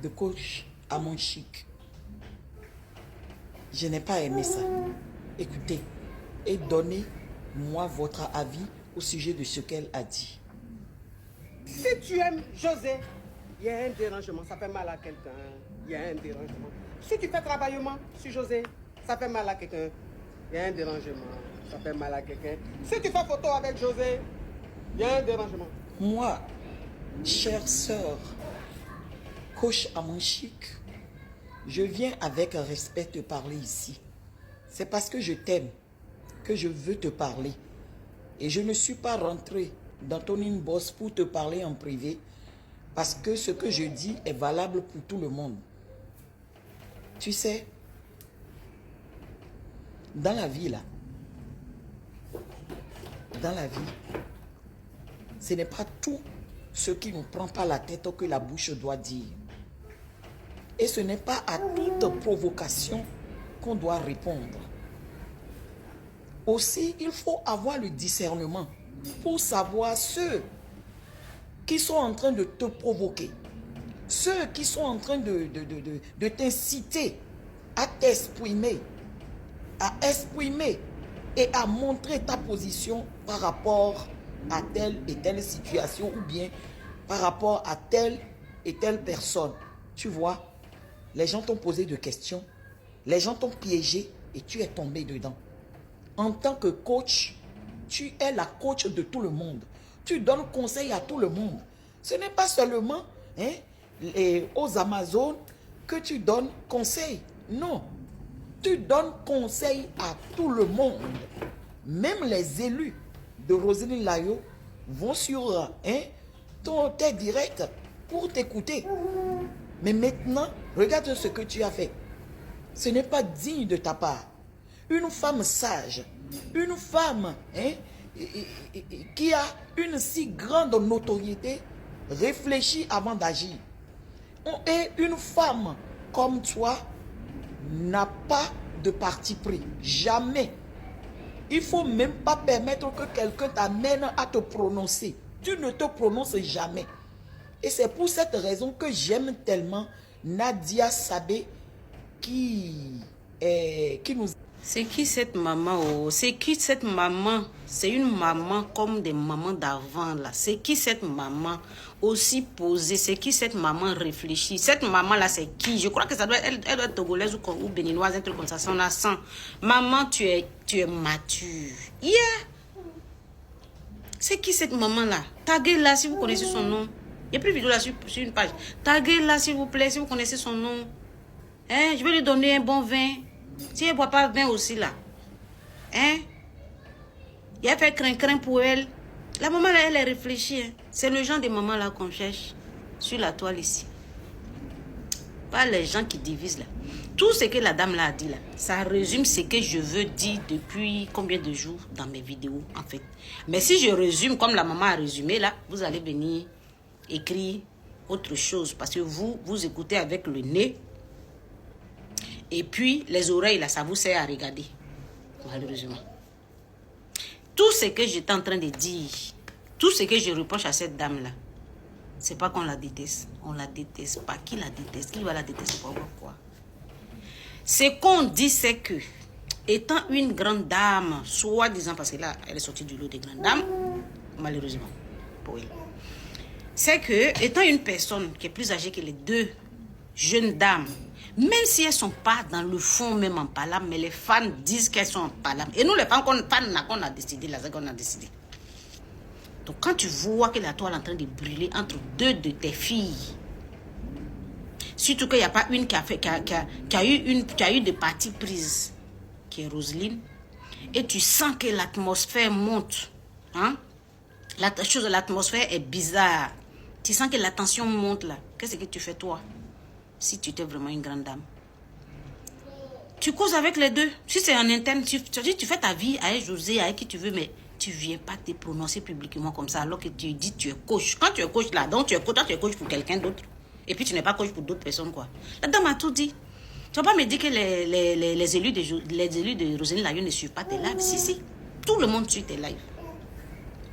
de coach Amon Chic. Je n'ai pas aimé ça. Écoutez et donnez-moi votre avis au sujet de ce qu'elle a dit. Si tu aimes José, il y a un dérangement, ça fait mal à quelqu'un. Il y a un dérangement. Si tu fais travaillement sur José, ça fait mal à quelqu'un. Il y a un dérangement, ça fait mal à quelqu'un. Si tu fais photo avec José, il y a un dérangement. Moi, chère sœur, coach Amanchik, je viens avec respect te parler ici. C'est parce que je t'aime que je veux te parler. Et je ne suis pas rentré dans ton inbox pour te parler en privé, parce que ce que je dis est valable pour tout le monde. Tu sais, dans la vie là, ce n'est pas tout ce qui ne prend pas la tête que la bouche doit dire. Et ce n'est pas à toute provocation qu'on doit répondre. Aussi, il faut avoir le discernement pour savoir ceux qui sont en train de te provoquer, ceux qui sont en train de t'inciter à t'exprimer, et à montrer ta position par rapport à telle et telle situation ou bien par rapport à telle et telle personne. Tu vois, les gens t'ont posé des questions, les gens t'ont piégé et tu es tombé dedans. En tant que coach, tu es la coach de tout le monde. Tu donnes conseil à tout le monde. Ce n'est pas seulement aux Amazones que tu donnes conseil. Non. Tu donnes conseil à tout le monde. Même les élus de Roselyne Layo vont sur ton direct pour t'écouter. Mais maintenant, regarde ce que tu as fait. Ce n'est pas digne de ta part. Une femme sage, une femme qui a une si grande notoriété, réfléchit avant d'agir. Et une femme comme toi n'a pas de parti pris. Jamais. Il ne faut même pas permettre que quelqu'un t'amène à te prononcer. Tu ne te prononces jamais. Et c'est pour cette raison que j'aime tellement Nadia Sabé qui nous... C'est qui cette maman? Oh? C'est qui cette maman? C'est une maman comme des mamans d'avant là. C'est qui cette maman aussi posée? C'est qui cette maman réfléchie? Cette maman là, c'est qui? Je crois que ça doit être, elle doit être togolaise ou béninoise, un truc comme ça. Ça, on a 100. Maman, tu es mature. Yeah! C'est qui cette maman là? Taguez-la si vous connaissez son nom. Il n'y a plus de vidéo là sur une page. Taguez-la s'il vous plaît si vous connaissez son nom. Hein? Je vais lui donner un bon vin. Si elle ne boit pas de vin aussi là. Hein? Il a fait crin-crin pour elle. La maman là, elle est réfléchie. Hein? C'est le genre de maman là qu'on cherche sur la toile ici. Pas les gens qui divisent là. Tout ce que la dame là a dit là, ça résume ce que je veux dire depuis combien de jours dans mes vidéos en fait. Mais si je résume comme la maman a résumé là, vous allez venir écrire autre chose. Parce que vous écoutez avec le nez. Et puis, les oreilles, là, ça vous sert à regarder. Malheureusement. Tout ce que j'étais en train de dire, tout ce que je reproche à cette dame-là, c'est pas qu'on la déteste. On la déteste pas. Qui la déteste? Qui va la détester? Pourquoi? Ce qu'on dit, c'est que, étant une grande dame, soi-disant, parce que là, elle est sortie du lot des grandes dames, malheureusement, pour elle. C'est que, étant une personne qui est plus âgée que les deux jeunes dames, même si elles ne sont pas dans le fond même en palabre, mais les fans disent qu'elles sont en palabre. Et nous, les fans qu'on a décidé, là, c'est qu'on a décidé. Donc, quand tu vois que la toile est en train de brûler entre deux de tes filles, surtout qu'il n'y a pas une qui a eu des parties prises, qui est Roselyne, et tu sens que l'atmosphère monte, hein? L'atmosphère est bizarre. Tu sens que la tension monte là. Qu'est-ce que tu fais toi? Si tu étais vraiment une grande dame, tu causes avec les deux. Si c'est en interne, tu fais ta vie avec José, avec qui tu veux, mais tu ne viens pas te prononcer publiquement comme ça, alors que tu dis tu es coach. Quand tu es coach là, donc tu es coach pour quelqu'un d'autre. Et puis tu n'es pas coach pour d'autres personnes, quoi. La dame a tout dit. Tu ne vas pas me dire que les élus de Roselyne Layo ne suivent pas tes lives. Si. Tout le monde suit tes lives.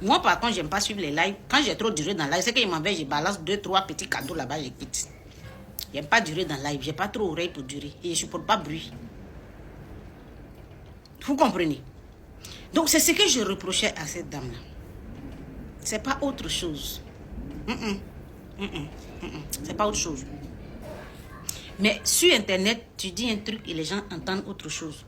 Moi, par contre, j'aime pas suivre les lives. Quand j'ai trop duré dans le live, c'est qu'ils m'envoient, je balance 2-3 petits cadeaux là-bas, je quitte. J'aime pas durer dans le live. J'ai pas trop oreille pour durer. Et je supporte pas bruit. Vous comprenez? Donc, c'est ce que je reprochais à cette dame-là. C'est pas autre chose. C'est pas autre chose. Mais sur Internet, tu dis un truc et les gens entendent autre chose.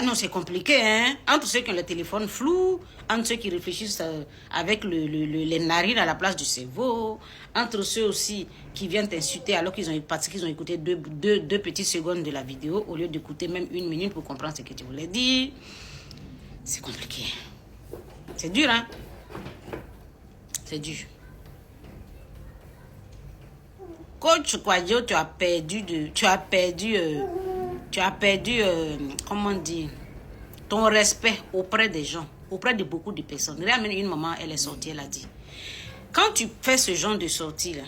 Non, c'est compliqué, hein. Entre ceux qui ont le téléphone flou, entre ceux qui réfléchissent avec les narines à la place du cerveau, entre ceux aussi qui viennent t'insulter alors qu'ils ont écouté deux petites secondes de la vidéo au lieu d'écouter même 1 minute pour comprendre ce que tu voulais dire. C'est compliqué. C'est dur, hein. C'est dur. Coach Kwadjo, tu as perdu, comment dire, ton respect auprès des gens, auprès de beaucoup de personnes. Regarde, même une maman, elle est sortie, elle a dit, quand tu fais ce genre de sortie là,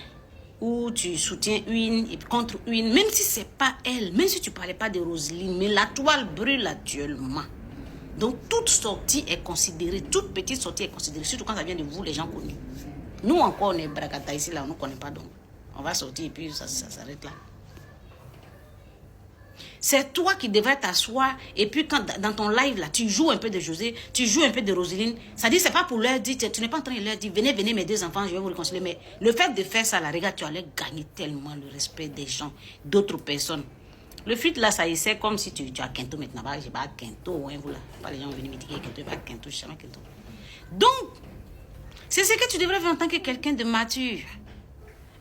où tu soutiens une et contre une, même si c'est pas elle, même si tu parlais pas de Roselyne, mais la toile brûle actuellement. Donc toute sortie est considérée, toute petite sortie est considérée, surtout quand ça vient de vous, les gens connus. Nous encore, on est bracata ici, là, on ne connaît pas donc. On va sortir et puis ça s'arrête là. C'est toi qui devrais t'asseoir et puis quand dans ton live là, tu joues un peu de José, tu joues un peu de Roselyne. Ça dit, c'est pas pour leur dire, tu n'es pas en train de leur dire, venez mes 2 enfants, je vais vous réconcilier. Mais le fait de faire ça là, regarde, tu allais gagner tellement le respect des gens, d'autres personnes. Le fuite là, ça essaie comme si tu as Kento maintenant. Bah, j'ai pas Kento, hein, vous là. Pas les gens venus me dire Kento, pas Kento, je sais pas Kento. Donc, c'est ce que tu devrais faire en tant que quelqu'un de mature.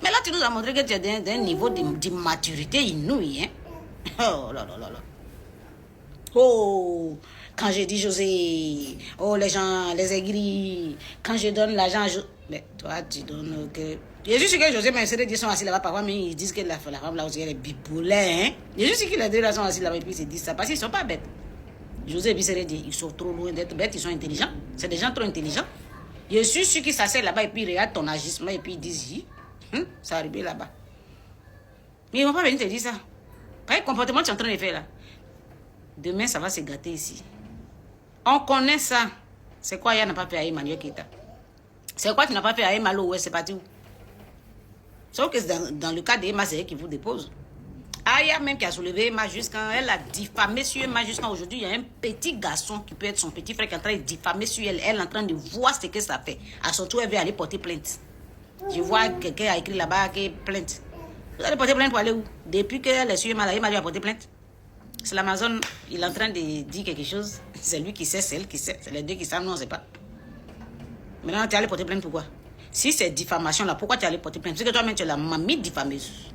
Mais là, tu nous as montré que tu es d'un niveau d'immaturité inouï, hein. Oh là là là là. Oh, quand j'ai dit José, oh les gens, les aigris, quand je donne l'argent, mais toi tu donnes que... J'ai juste que José m'a essayé de dire sont assis là-bas, parfois, mais ils disent que la femme là aussi elle est bipolaire, hein. J'ai juste que les 2 là sont assis là-bas et puis ils se disent ça, parce qu'ils sont pas bêtes. José et puis c'est dit, ils sont trop loin d'être bêtes, ils sont intelligents. C'est des gens trop intelligents. Je suis sûr qu'ils s'asseyent là-bas et puis ils regardent ton agissement et puis ils disent, ça arrive là-bas. Mais ils vont pas venir te dire ça. Quel comportement tu es en train de faire là? Demain, ça va se gâter ici. On connaît ça. C'est quoi Y'a n'a pas fait à Emmanuel Keita? C'est quoi tu n'as pas fait à Emma Lo? Ouais, c'est parti où? Sauf que dans le cas d'Emma, c'est elle qui vous dépose. Aya même qui a soulevé Emma jusqu'à... Elle a diffamé sur Emma jusqu'à aujourd'hui. Il y a un petit garçon qui peut être son petit frère qui est en train de diffamer sur elle. Elle est en train de voir ce que ça fait. À son tour, elle veut aller porter plainte. Je vois quelqu'un a écrit là-bas qui plainte. Vous allez porter plainte pour aller où? Depuis qu'elle est sur Emma, Emma lui a porté plainte. C'est l'Amazon, il est en train de dire quelque chose. C'est lui qui sait, c'est elle qui sait. C'est les 2 qui savent, non, on ne sait pas. Maintenant, tu es allé porter plainte pourquoi? Si c'est diffamation là, pourquoi tu es allé porter plainte? Parce que toi-même, tu es la mamie diffameuse.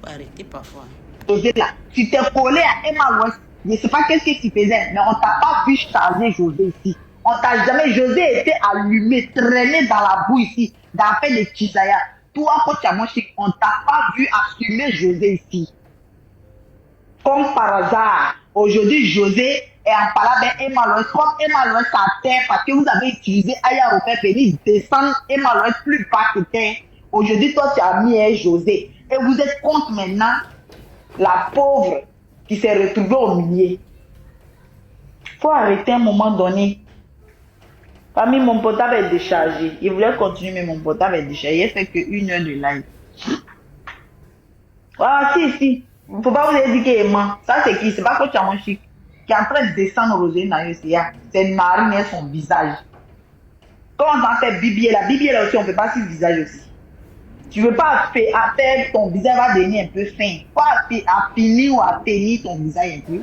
Faut arrêter parfois. Tu t'es collé à Emma West. Je ne sais pas qu'est-ce que tu faisais, mais on t'a pas vu charger José ici. On t'a jamais... José était allumé, traîné dans la boue ici, dans la paix de Chisaya. Toi, quand tu as mangé, on ne t'a pas vu assumer José ici. Comme par hasard, aujourd'hui, José est en parlant avec Emma Lois. Comme Emma Lois à terre, parce que vous avez utilisé Aya Robert venir descendre Emma Lois plus bas que terre. Aujourd'hui, toi, tu as mis José. Et vous êtes contre maintenant la pauvre qui s'est retrouvée au milieu. Il faut arrêter à un moment donné. Parmi mon portable est déchargé. Il voulait continuer, mais mon portable est déchargé. Il fait que 1 heure de live. Ah, si. Il ne faut pas vous dire qu'il est mort. Ça, c'est qui? C'est pas Coach Amonchik qui est en train de descendre Rosé Nayosia. C'est Marine et son visage. Quand on en fait Bibi, la Bibi là aussi, on ne fait pas si visage aussi. Tu ne veux pas faire ton visage va devenir un peu fin. Pas affiner ou atténuer ton visage un peu.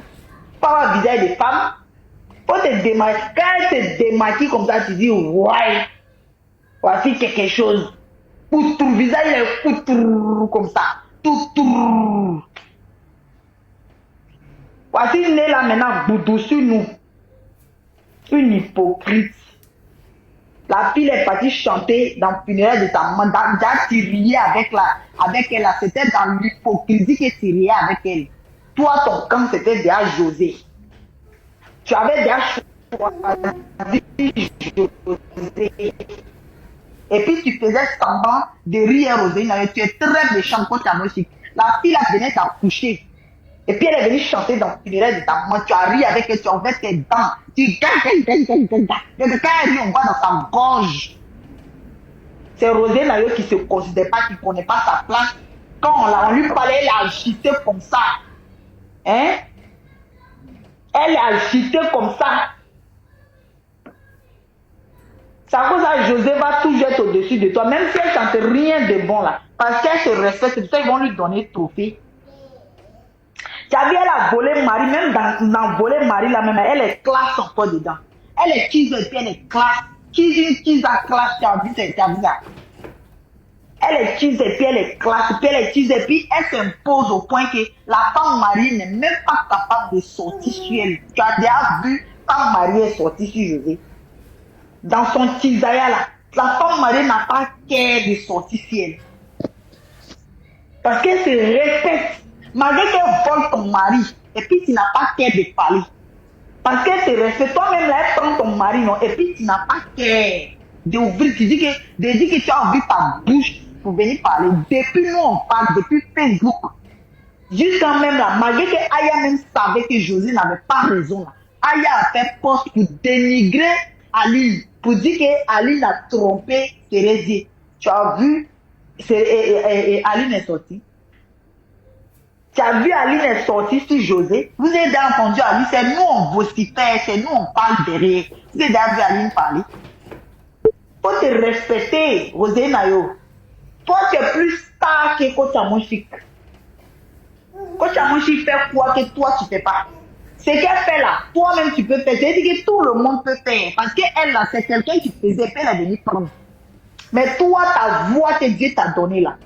Pas avoir le visage de femme. Faut te démaquiller. Quand elle te démaquille comme ça, tu dis, ouais, voici quelque chose. Pour ton visage, il est comme ça. Tout. Voici une là maintenant, boudou sur nous. Une hypocrite. La fille est partie chanter dans le funéraire de ta maman. Déjà, tu riais avec elle. C'était dans l'hypocrisie que tu riais avec elle. Toi, ton camp, c'était déjà José. Tu avais déjà choisi José. Et puis tu faisais semblant de rire Rosé. Tu es très méchant quand tu as moché. La fille là venait t'accoucher. Et puis elle est venue chanter dans le funéraire de ta maman. Tu as ri avec elle, tu as ouvert tes dents. Tu gagne. Et quand elle rit, on voit dans sa gorge. C'est Rosé Nayo qui ne se considère pas, qui ne connaît pas sa place. Quand on lui parlait, elle a agité comme ça. Hein? Elle est agitée comme ça. C'est à cause ça, José va tout jeter au-dessus de toi. Même si elle ne chante rien de bon là. Parce qu'elle se respecte, c'est pour ça qu'ils vont lui donner trophée. Tu as vu, elle a volé Marie, même dans voler Marie là même, elle est classe encore dedans. Elle est tease et puis elle est classe. Tease à classe, tu as vu ça. Elle est tease et puis elle est classe, puis elle est tease et puis elle s'impose au point que la femme Marie n'est même pas capable de sortir sur elle. Tu as déjà vu quand Marie est sortie sur José. Dans son tisaya là, la femme Marie n'a pas qu'à de sortir sur elle. Parce qu'elle se respecte. Malgré qu'elle vole ton mari, et puis tu n'as pas qu'à de parler. Parce qu'elle te respecte. Toi-même là, elle prend ton mari, non, et puis tu n'as pas qu'à d'ouvrir. Tu dis que tu as ouvert ta bouche pour venir parler. Depuis nous, on parle, depuis Facebook. Jusqu'à même là, malgré que Aya même savait que José n'avait pas raison là. Aya a fait poste pour dénigrer Aline, pour dire que Aline a trompé Thérèse. Tu as vu, Aline est sortie. Tu as vu Aline est sortie sur José. Vous avez déjà entendu Aline, c'est nous on vocifère, c'est nous on parle derrière. Vous avez déjà vu Aline parler. Faut te respecter, Rosé Nayo. Toi, tu es plus star que Coach Amonchik. Coach Amonchik fait quoi que toi, tu ne fais pas. Ce qu'elle fait là, toi-même, tu peux faire. C'est-à-dire que tout le monde peut faire. Parce qu'elle, là, c'est quelqu'un qui faisait, elle est venue prendre. Mais toi, ta voix que Dieu t'a donnée là,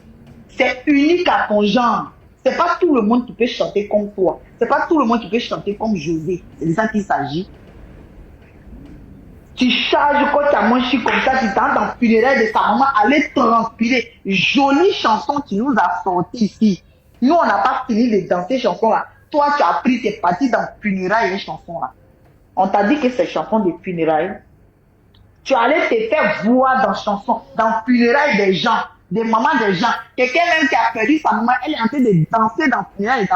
c'est unique à ton genre. C'est pas tout le monde qui peut chanter comme toi. C'est pas tout le monde qui peut chanter comme José. C'est de ça qu'il s'agit. Tu charges quand tu as mangé comme ça, tu t'entends dans le funérail de sa maman, aller transpirer. Jolie chanson tu nous as sorti ici. Nous, on n'a pas fini de danser ces chansons-là. Toi, tu as pris tes parties dans le funérail les chansons-là. On t'a dit que ces chansons de funérailles, tu allais te faire voir dans chansons, dans le funérail des gens, des mamans des gens. Quelqu'un même qui a perdu sa maman, elle est en train de danser dans le funérail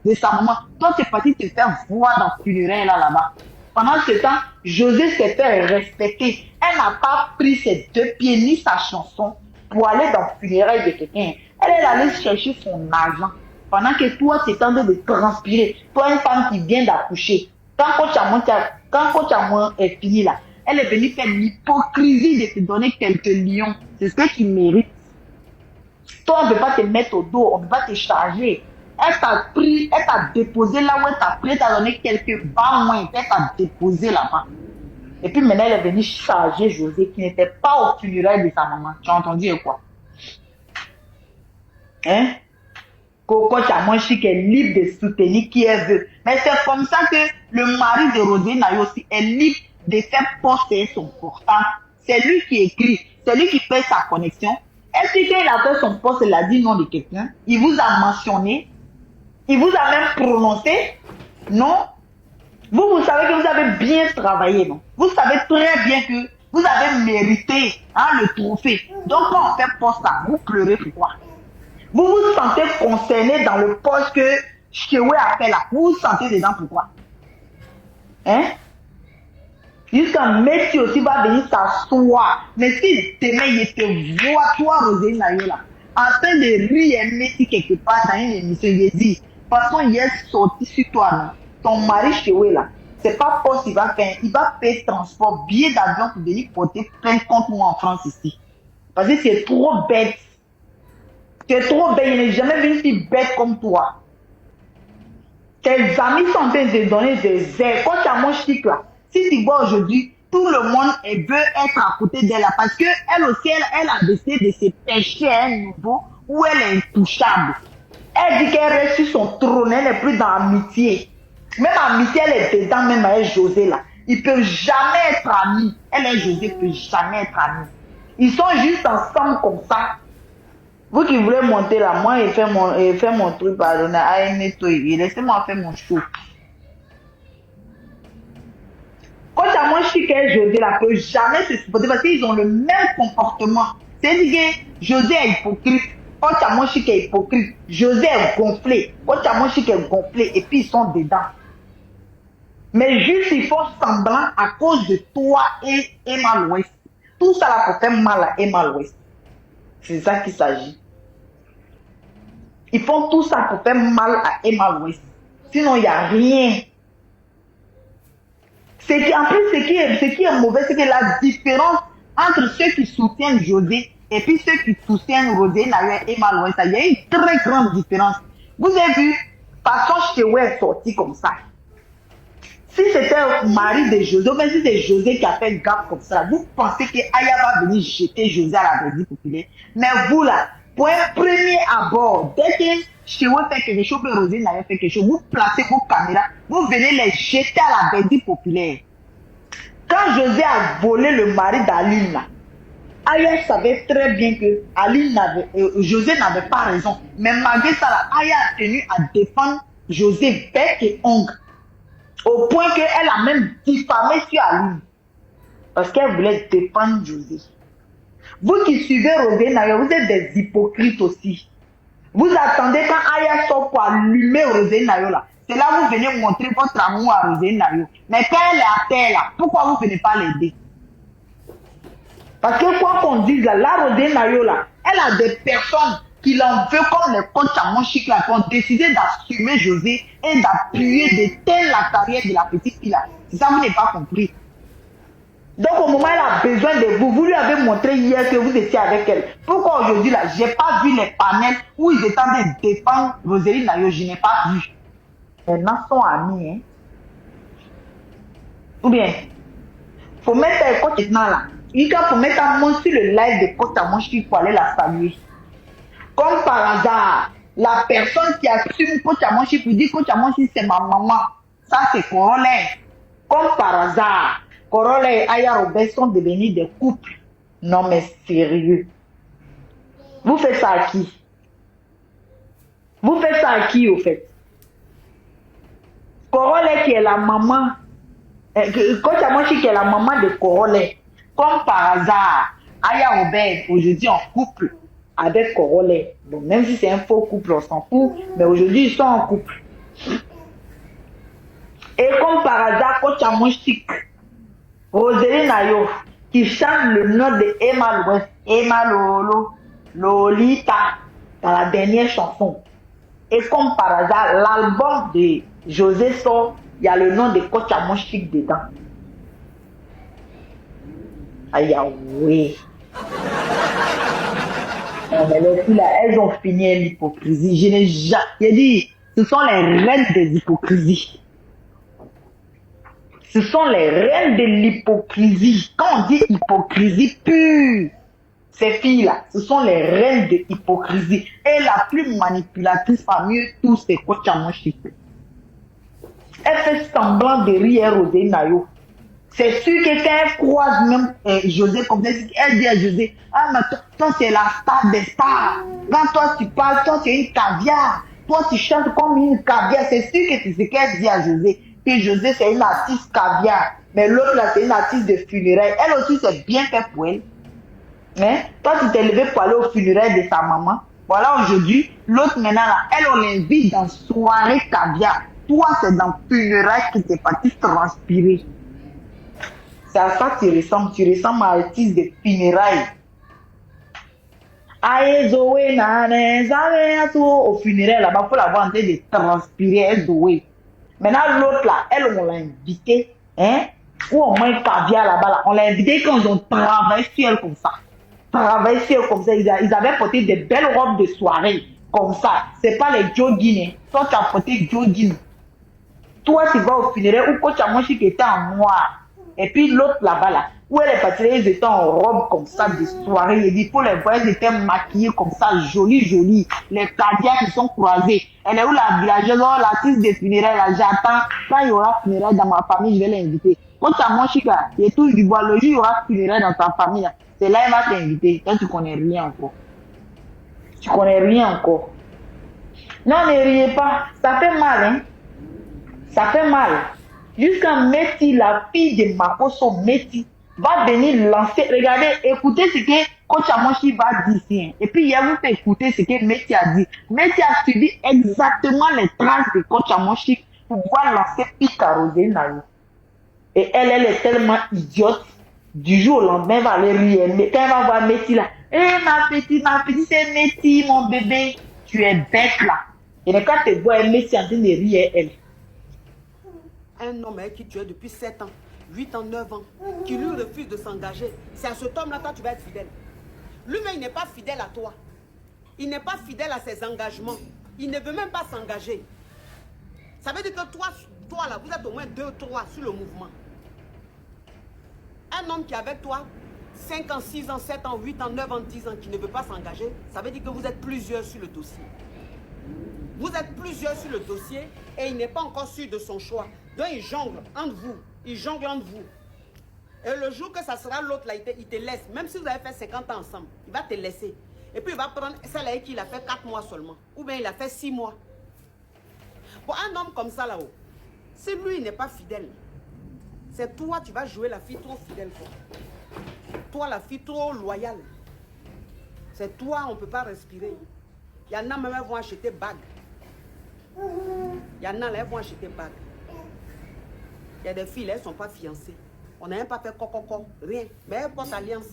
de sa maman. Toi, tu es parti te faire voir dans le funérail là-bas. Pendant ce temps, José s'est fait respecter. Elle n'a pas pris ses deux pieds ni sa chanson pour aller dans le funérail de quelqu'un. Elle est allée chercher son argent. Pendant que toi, tu es en train de transpirer. Toi, une femme qui vient d'accoucher. Quand Coach Amon est fini là, elle est venue faire l'hypocrisie de te donner quelques lions. C'est ce que tu mérites. Toi, on ne peut pas te mettre au dos, on ne peut pas te charger. Elle t'a pris, elle t'a déposé là où elle t'a pris, elle t'a donné quelques bas moins, elle t'a déposé là-bas. Et puis maintenant, elle est venue charger José qui n'était pas au funérail de sa maman. Tu as entendu quoi? Hein? Coco Chamonchi qui est libre de soutenir qui elle veut. Mais c'est comme ça que le mari de Rosé Nayo aussi est libre de faire poster son portable. C'est lui qui écrit, c'est lui qui paye sa connexion. Est-ce qu'il a fait son poste, il a dit nom de quelqu'un? Il vous a mentionné? Il vous a même prononcé? Non? Vous savez que vous avez bien travaillé, non? Vous savez très bien que vous avez mérité le trophée. Donc quand on fait poste là, vous pleurez pourquoi? Vous vous sentez concerné dans le poste que Chewe a fait là. Vous vous sentez dedans pourquoi? Hein? Jusqu'à Messi aussi va venir s'asseoir. Mais si demain il te voit, toi, Rosé Nayo là, en train de rire Messi quelque part dans une émission, il dit, de toute façon, il est sorti sur toi, non? Ton mari Chewe là, c'est pas poste qu'il va faire, il va payer transport, billet d'avion pour venir porter plainte contre moi en France ici. Parce que c'est trop bête. C'est trop bête, il n'est jamais venu si bête comme toi. Tes amis sont en train de donner des ailes. Quand tu as mon chic là, si tu vois aujourd'hui, tout le monde veut être à côté d'elle là, parce qu'elle aussi, elle a décidé de se pêcher à un niveau où elle est intouchable. Elle dit qu'elle reste sur son trône, elle n'est plus dans l'amitié. Même amitié, elle est dedans, même avec José là. Ils ne peuvent jamais être amis. Elle et José ne peuvent jamais être amis. Ils sont juste ensemble comme ça. Vous qui voulez monter là, moi, il fait mon truc, pardon, laissez-moi faire mon show. Quand tu as mon chic et José là, peut jamais se supporter parce qu'ils ont le même comportement. C'est-à-dire que José est hypocrite. Quand tu as mon chic est hypocrite, José est gonflé. Quand tu as mon chic est gonflé, et puis ils sont dedans. Mais juste ils font semblant à cause de toi et Emma l'Ouest. Tout ça là pour faire mal à Emma l'Ouest. C'est ça qu'il s'agit. Ils font tout ça pour faire mal à Emma l'Ouest. Sinon, il n'y a rien. En plus, ce qui est mauvais, c'est que la différence entre ceux qui soutiennent José et puis ceux qui soutiennent Rosé Nayo et Emma l'Ouest, il y a une très grande différence. Vous avez vu, façon Chéoué est sorti comme ça. Si c'était le mari de José, même si c'est José qui a fait gaffe comme ça, vous pensez que Aya va venir jeter José à la Verdie populaire. Mais vous là, pour un premier abord, dès que Chéoué fait quelque chose, que Rosé n'avait fait quelque chose, vous placez vos caméras, vous venez les jeter à la Verdie populaire. Quand José a volé le mari d'Aline là, Aya savait très bien que José n'avait pas raison. Mais malgré ça, là, Aya a tenu à défendre José bec et ongle. Au point qu'elle a même diffamé sur Aline. Parce qu'elle voulait défendre José. Vous qui suivez Rosé Nayo, vous êtes des hypocrites aussi. Vous attendez quand Aya sort pour allumer Rosé Nayo là. C'est là que vous venez montrer votre amour à Rosé Nayo. Mais quand elle est à terre là, pourquoi vous ne venez pas l'aider? Parce que quoi qu'on dise là, la Rosé Nayo là, elle a des personnes qui l'en veulent comme les coachs à mon chic là, qui ont décidé d'assumer José et d'appuyer, d'éteindre la carrière de la petite fille là. C'est ça, vous n'avez pas compris. Donc au moment où elle a besoin de vous, vous lui avez montré hier que vous étiez avec elle. Pourquoi aujourd'hui là, j'ai pas vu les panels où ils étaient en train de défendre Rosélie Nayo, je n'ai pas vu. Maintenant, sont amis, hein. Ou bien, faut mettre un coach maintenant là. Il faut mettre un mot sur le live de coach à mon chic pour aller la saluer. Comme par hasard, la personne qui assume coach à mon chic pour dire coach à mon chic c'est ma maman. Ça c'est Corollaire. Comme par hasard, Corollaire et Aya Robert sont devenus des couples. Non mais sérieux. Vous faites ça à qui? Vous faites ça à qui au fait? Corollaire qui est la maman. Coach à mon chic qui est la maman de Corollaire. Comme par hasard, Aya Robert aujourd'hui en couple avec Corollaire. Bon, même si c'est un faux couple, on s'en fout, mais aujourd'hui ils sont en couple. Et comme par hasard, coach à mon chic, Rosélie Nayo, qui chante le nom de Emma Louest, Emma Lolo, Lolita, dans la dernière chanson. Et comme par hasard, l'album de José sort, il y a le nom de coach à mon chic dedans. Aïe, oui. Non, mais les filles là, elles ont fini l'hypocrisie. Je n'ai jamais. J'ai dit, ce sont les reines des hypocrisies. Ce sont les reines de l'hypocrisie. Quand on dit hypocrisie pure, ces filles-là, ce sont les reines de l'hypocrisie. Et la plus manipulatrice parmi eux tous, c'est coach à mon chic. Elle fait semblant de rire Rosé Nayo. C'est sûr que quand elle croise même José comme ça, elle dit à José, ah mais toi c'est la star des stars. Quand toi tu parles, toi tu es une caviar. Toi tu chantes comme une caviar. C'est sûr que c'est ce qu'elle dit à José. Que José c'est une artiste caviar. Mais l'autre là c'est une artiste de funérailles. Elle aussi c'est bien fait pour elle. Mais toi tu t'es levé pour aller au funérailles de sa maman. Voilà aujourd'hui, l'autre maintenant là, elle on l'invite dans soirée caviar. Toi c'est dans funérailles qui t'es parti transpirer. C'est à ça que tu ressembles à l'artiste de funérailles. Aïe Zoé nane, au funérailles là-bas, il faut la voir en train de transpirer, elle Zoé. Maintenant l'autre là, elle on l'a invité, hein, ou au moins caviar là-bas là, on l'a invité quand ils ont travaillé sur elle comme ça. Travaillé sur elle comme ça, ils avaient porté des belles robes de soirée comme ça. C'est pas les jogging, hein. Toi tu as porté jogging. Toi tu vas au funérailles ou coach à mon chic était en noir. Et puis l'autre là-bas, là, où elle est partie, ils étaient en robe comme ça de soirée. Il faut les voir, ils étaient maquillés comme ça, jolis. Les caviars qui sont croisés. Elle est où la villageuse, l'artiste des funérailles, là, j'attends. Quand il y aura funérailles dans ma famille, je vais l'inviter. Quand tu as mon chic, là, il est tout du bois. Le jour, il y aura funérailles dans ta famille, là. C'est là, il va t'inviter. Toi, tu connais rien encore. Tu connais rien encore. Non, ne riez pas. Ça fait mal, hein. Ça fait mal. Jusqu'à Messi, la fille de Makoso Messi, va venir lancer. Regardez, écoutez ce que coach Amoshi va dire ici. Et puis, il vous fait écouter ce que Messi a dit. Messi a suivi exactement les traces de coach Amoshi pour pouvoir lancer Pika Rosé Nayo. Et elle est tellement idiote. Du jour au lendemain, elle va aller rire. Mais quand elle va voir Messi là, ma petite, c'est Messi, mon bébé. Tu es bête là. Et quand tu vois Messi en train de rire, elle. Un homme qui tu es depuis 7 ans, 8 ans, 9 ans, qui lui refuse de s'engager. C'est à cet homme-là, toi, tu vas être fidèle. Lui-même, il n'est pas fidèle à toi. Il n'est pas fidèle à ses engagements. Il ne veut même pas s'engager. Ça veut dire que toi là, vous êtes au moins 2, 3 sur le mouvement. Un homme qui est avec toi, 5 ans, 6 ans, 7 ans, 8 ans, 9 ans, 10 ans, qui ne veut pas s'engager, ça veut dire que vous êtes plusieurs sur le dossier. Vous êtes plusieurs sur le dossier et il n'est pas encore sûr de son choix. Donc il jongle entre vous. Il jongle entre vous. Et le jour que ça sera l'autre là, il te laisse. Même si vous avez fait 50 ans ensemble, il va te laisser. Et puis il va prendre celle-là qui a fait 4 mois seulement. Ou bien il a fait 6 mois. Pour un homme comme ça là-haut, si lui il n'est pas fidèle, c'est toi, tu vas jouer la fille trop fidèle. Toi, la fille trop loyale. C'est toi, on ne peut pas respirer. Il y en a même qui vont acheter bague. Il y en a là, elles vont acheter bague. Il y a des filles, elles ne sont pas fiancées. On n'a même pas fait coco, rien. Mais elles portent alliance.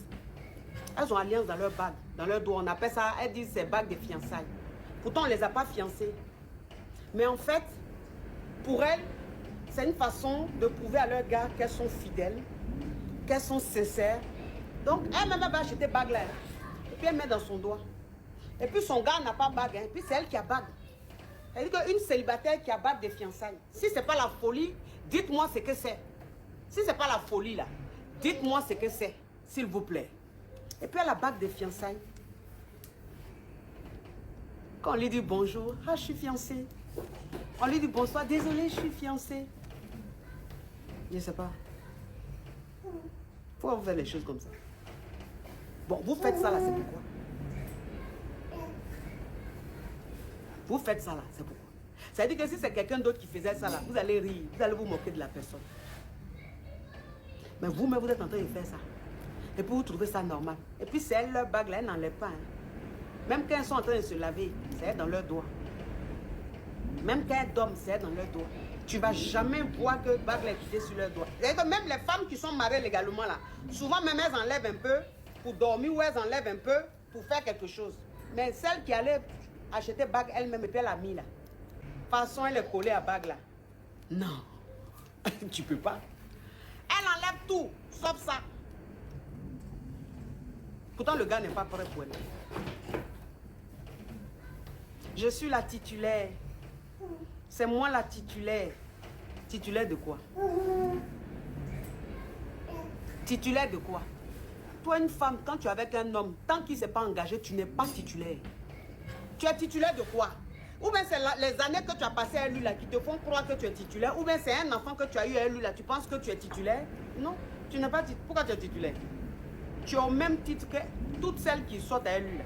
Elles ont alliance dans leur bague, dans leur doigt. On appelle ça, elles disent c'est bague de fiançailles. Pourtant, on ne les a pas fiancées. Mais en fait, pour elles, c'est une façon de prouver à leurs gars qu'elles sont fidèles, qu'elles sont sincères. Donc, elle-même va acheter bague là. Et puis, elle met dans son doigt. Et puis, son gars n'a pas bague. Et puis, c'est elle qui a bague. C'est-à-dire qu'une célibataire qui a bague de fiançailles, si ce n'est pas la folie, dites-moi ce que c'est. Si ce n'est pas la folie là, dites-moi ce que c'est, s'il vous plaît. Et puis, elle a bague de fiançailles. Quand on lui dit bonjour, ah, je suis fiancée. On lui dit bonsoir, désolé, je suis fiancée. Je ne sais pas. Pourquoi vous faites les choses comme ça? Bon, vous faites ça là, c'est pourquoi? Vous faites ça là, c'est pourquoi? Ça veut dire que si c'est quelqu'un d'autre qui faisait ça là, vous allez rire, vous allez vous moquer de la personne. Mais vous-même, vous êtes en train de faire ça. Et puis vous trouvez ça normal. Et puis c'est elle, leur bague là, elle n'enlève pas. Hein. Même quand elles sont en train de se laver, c'est elle dans leurs doigts. Même quand elles dorment, c'est elle dans leurs doigts. Tu ne vas jamais voir que bague là est quittée sur leurs doigts. C'est-à-dire que même les femmes qui sont mariées légalement là, souvent même elles enlèvent un peu pour dormir ou elles enlèvent un peu pour faire quelque chose. Mais celle qui allait acheter bague elle-même et puis elle a mis là. De toute façon, elle est collée à bague là. Non, tu peux pas. Elle enlève tout, sauf ça. Pourtant, le gars n'est pas prêt pour elle. Je suis la titulaire. C'est moi la titulaire. Titulaire de quoi? Titulaire de quoi? Toi, une femme, quand tu es avec un homme, tant qu'il ne s'est pas engagé, tu n'es pas titulaire. Tu es titulaire de quoi? Ou bien c'est les années que tu as passées à lui là qui te font croire que tu es titulaire. Ou bien c'est un enfant que tu as eu à lui là, tu penses que tu es titulaire. Non, tu n'es pas titulaire. Pourquoi tu es titulaire? Tu es au même titre que toutes celles qui sortent à lui là.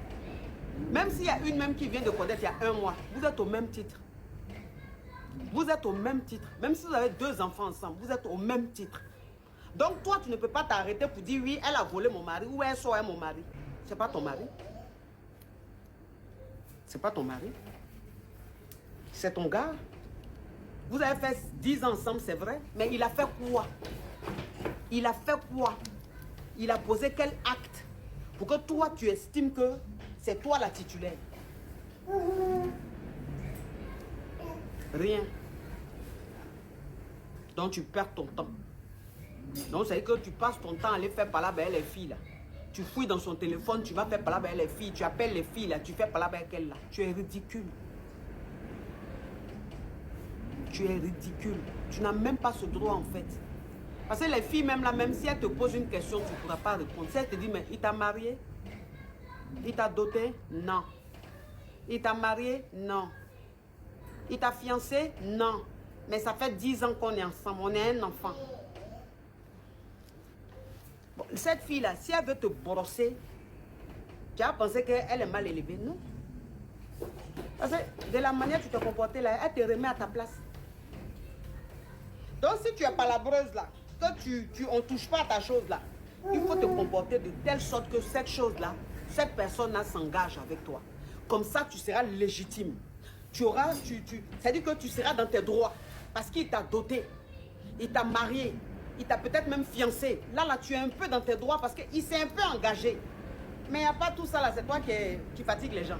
Même s'il y a une même qui vient de connaître il y a 1 mois, vous êtes au même titre. Vous êtes au même titre. Même si vous avez 2 enfants ensemble, vous êtes au même titre. Donc toi, tu ne peux pas t'arrêter pour dire oui, elle a volé mon mari ou elle sort mon mari. C'est pas ton mari. C'est pas ton mari. C'est ton gars. Vous avez fait 10 ans ensemble, c'est vrai. Mais il a fait quoi? Il a fait quoi? Il a posé quel acte pour que toi, tu estimes que c'est toi la titulaire? Rien. Donc tu perds ton temps. Donc c'est que tu passes ton temps à aller faire parler avec les filles là. Tu fouilles dans son téléphone, tu vas faire parler avec les filles, tu appelles les filles là, tu fais parler avec elles là. Tu es ridicule. Tu es ridicule. Tu n'as même pas ce droit en fait. Parce que les filles même là, même si elles te posent une question, tu ne pourras pas répondre. Si elles te disent, mais il t'a marié? Il t'a doté? Non. Il t'a marié? Non. Il t'a fiancé? Non. Mais ça fait 10 ans qu'on est ensemble, on est un enfant. Bon, cette fille-là, si elle veut te brosser, tu as pensé qu'elle est mal élevée? Non. Parce que de la manière dont tu te comportais là, elle te remet à ta place. Donc si tu es palabreuse là, que on ne touche pas à ta chose là, il faut te comporter de telle sorte que cette chose-là, cette personne-là s'engage avec toi. Comme ça, tu seras légitime. C'est-à-dire que tu seras dans tes droits. Parce qu'il t'a doté, il t'a marié, il t'a peut-être même fiancé. Là, tu es un peu dans tes droits parce qu'il s'est un peu engagé. Mais il n'y a pas tout ça là, c'est toi qui fatigues les gens.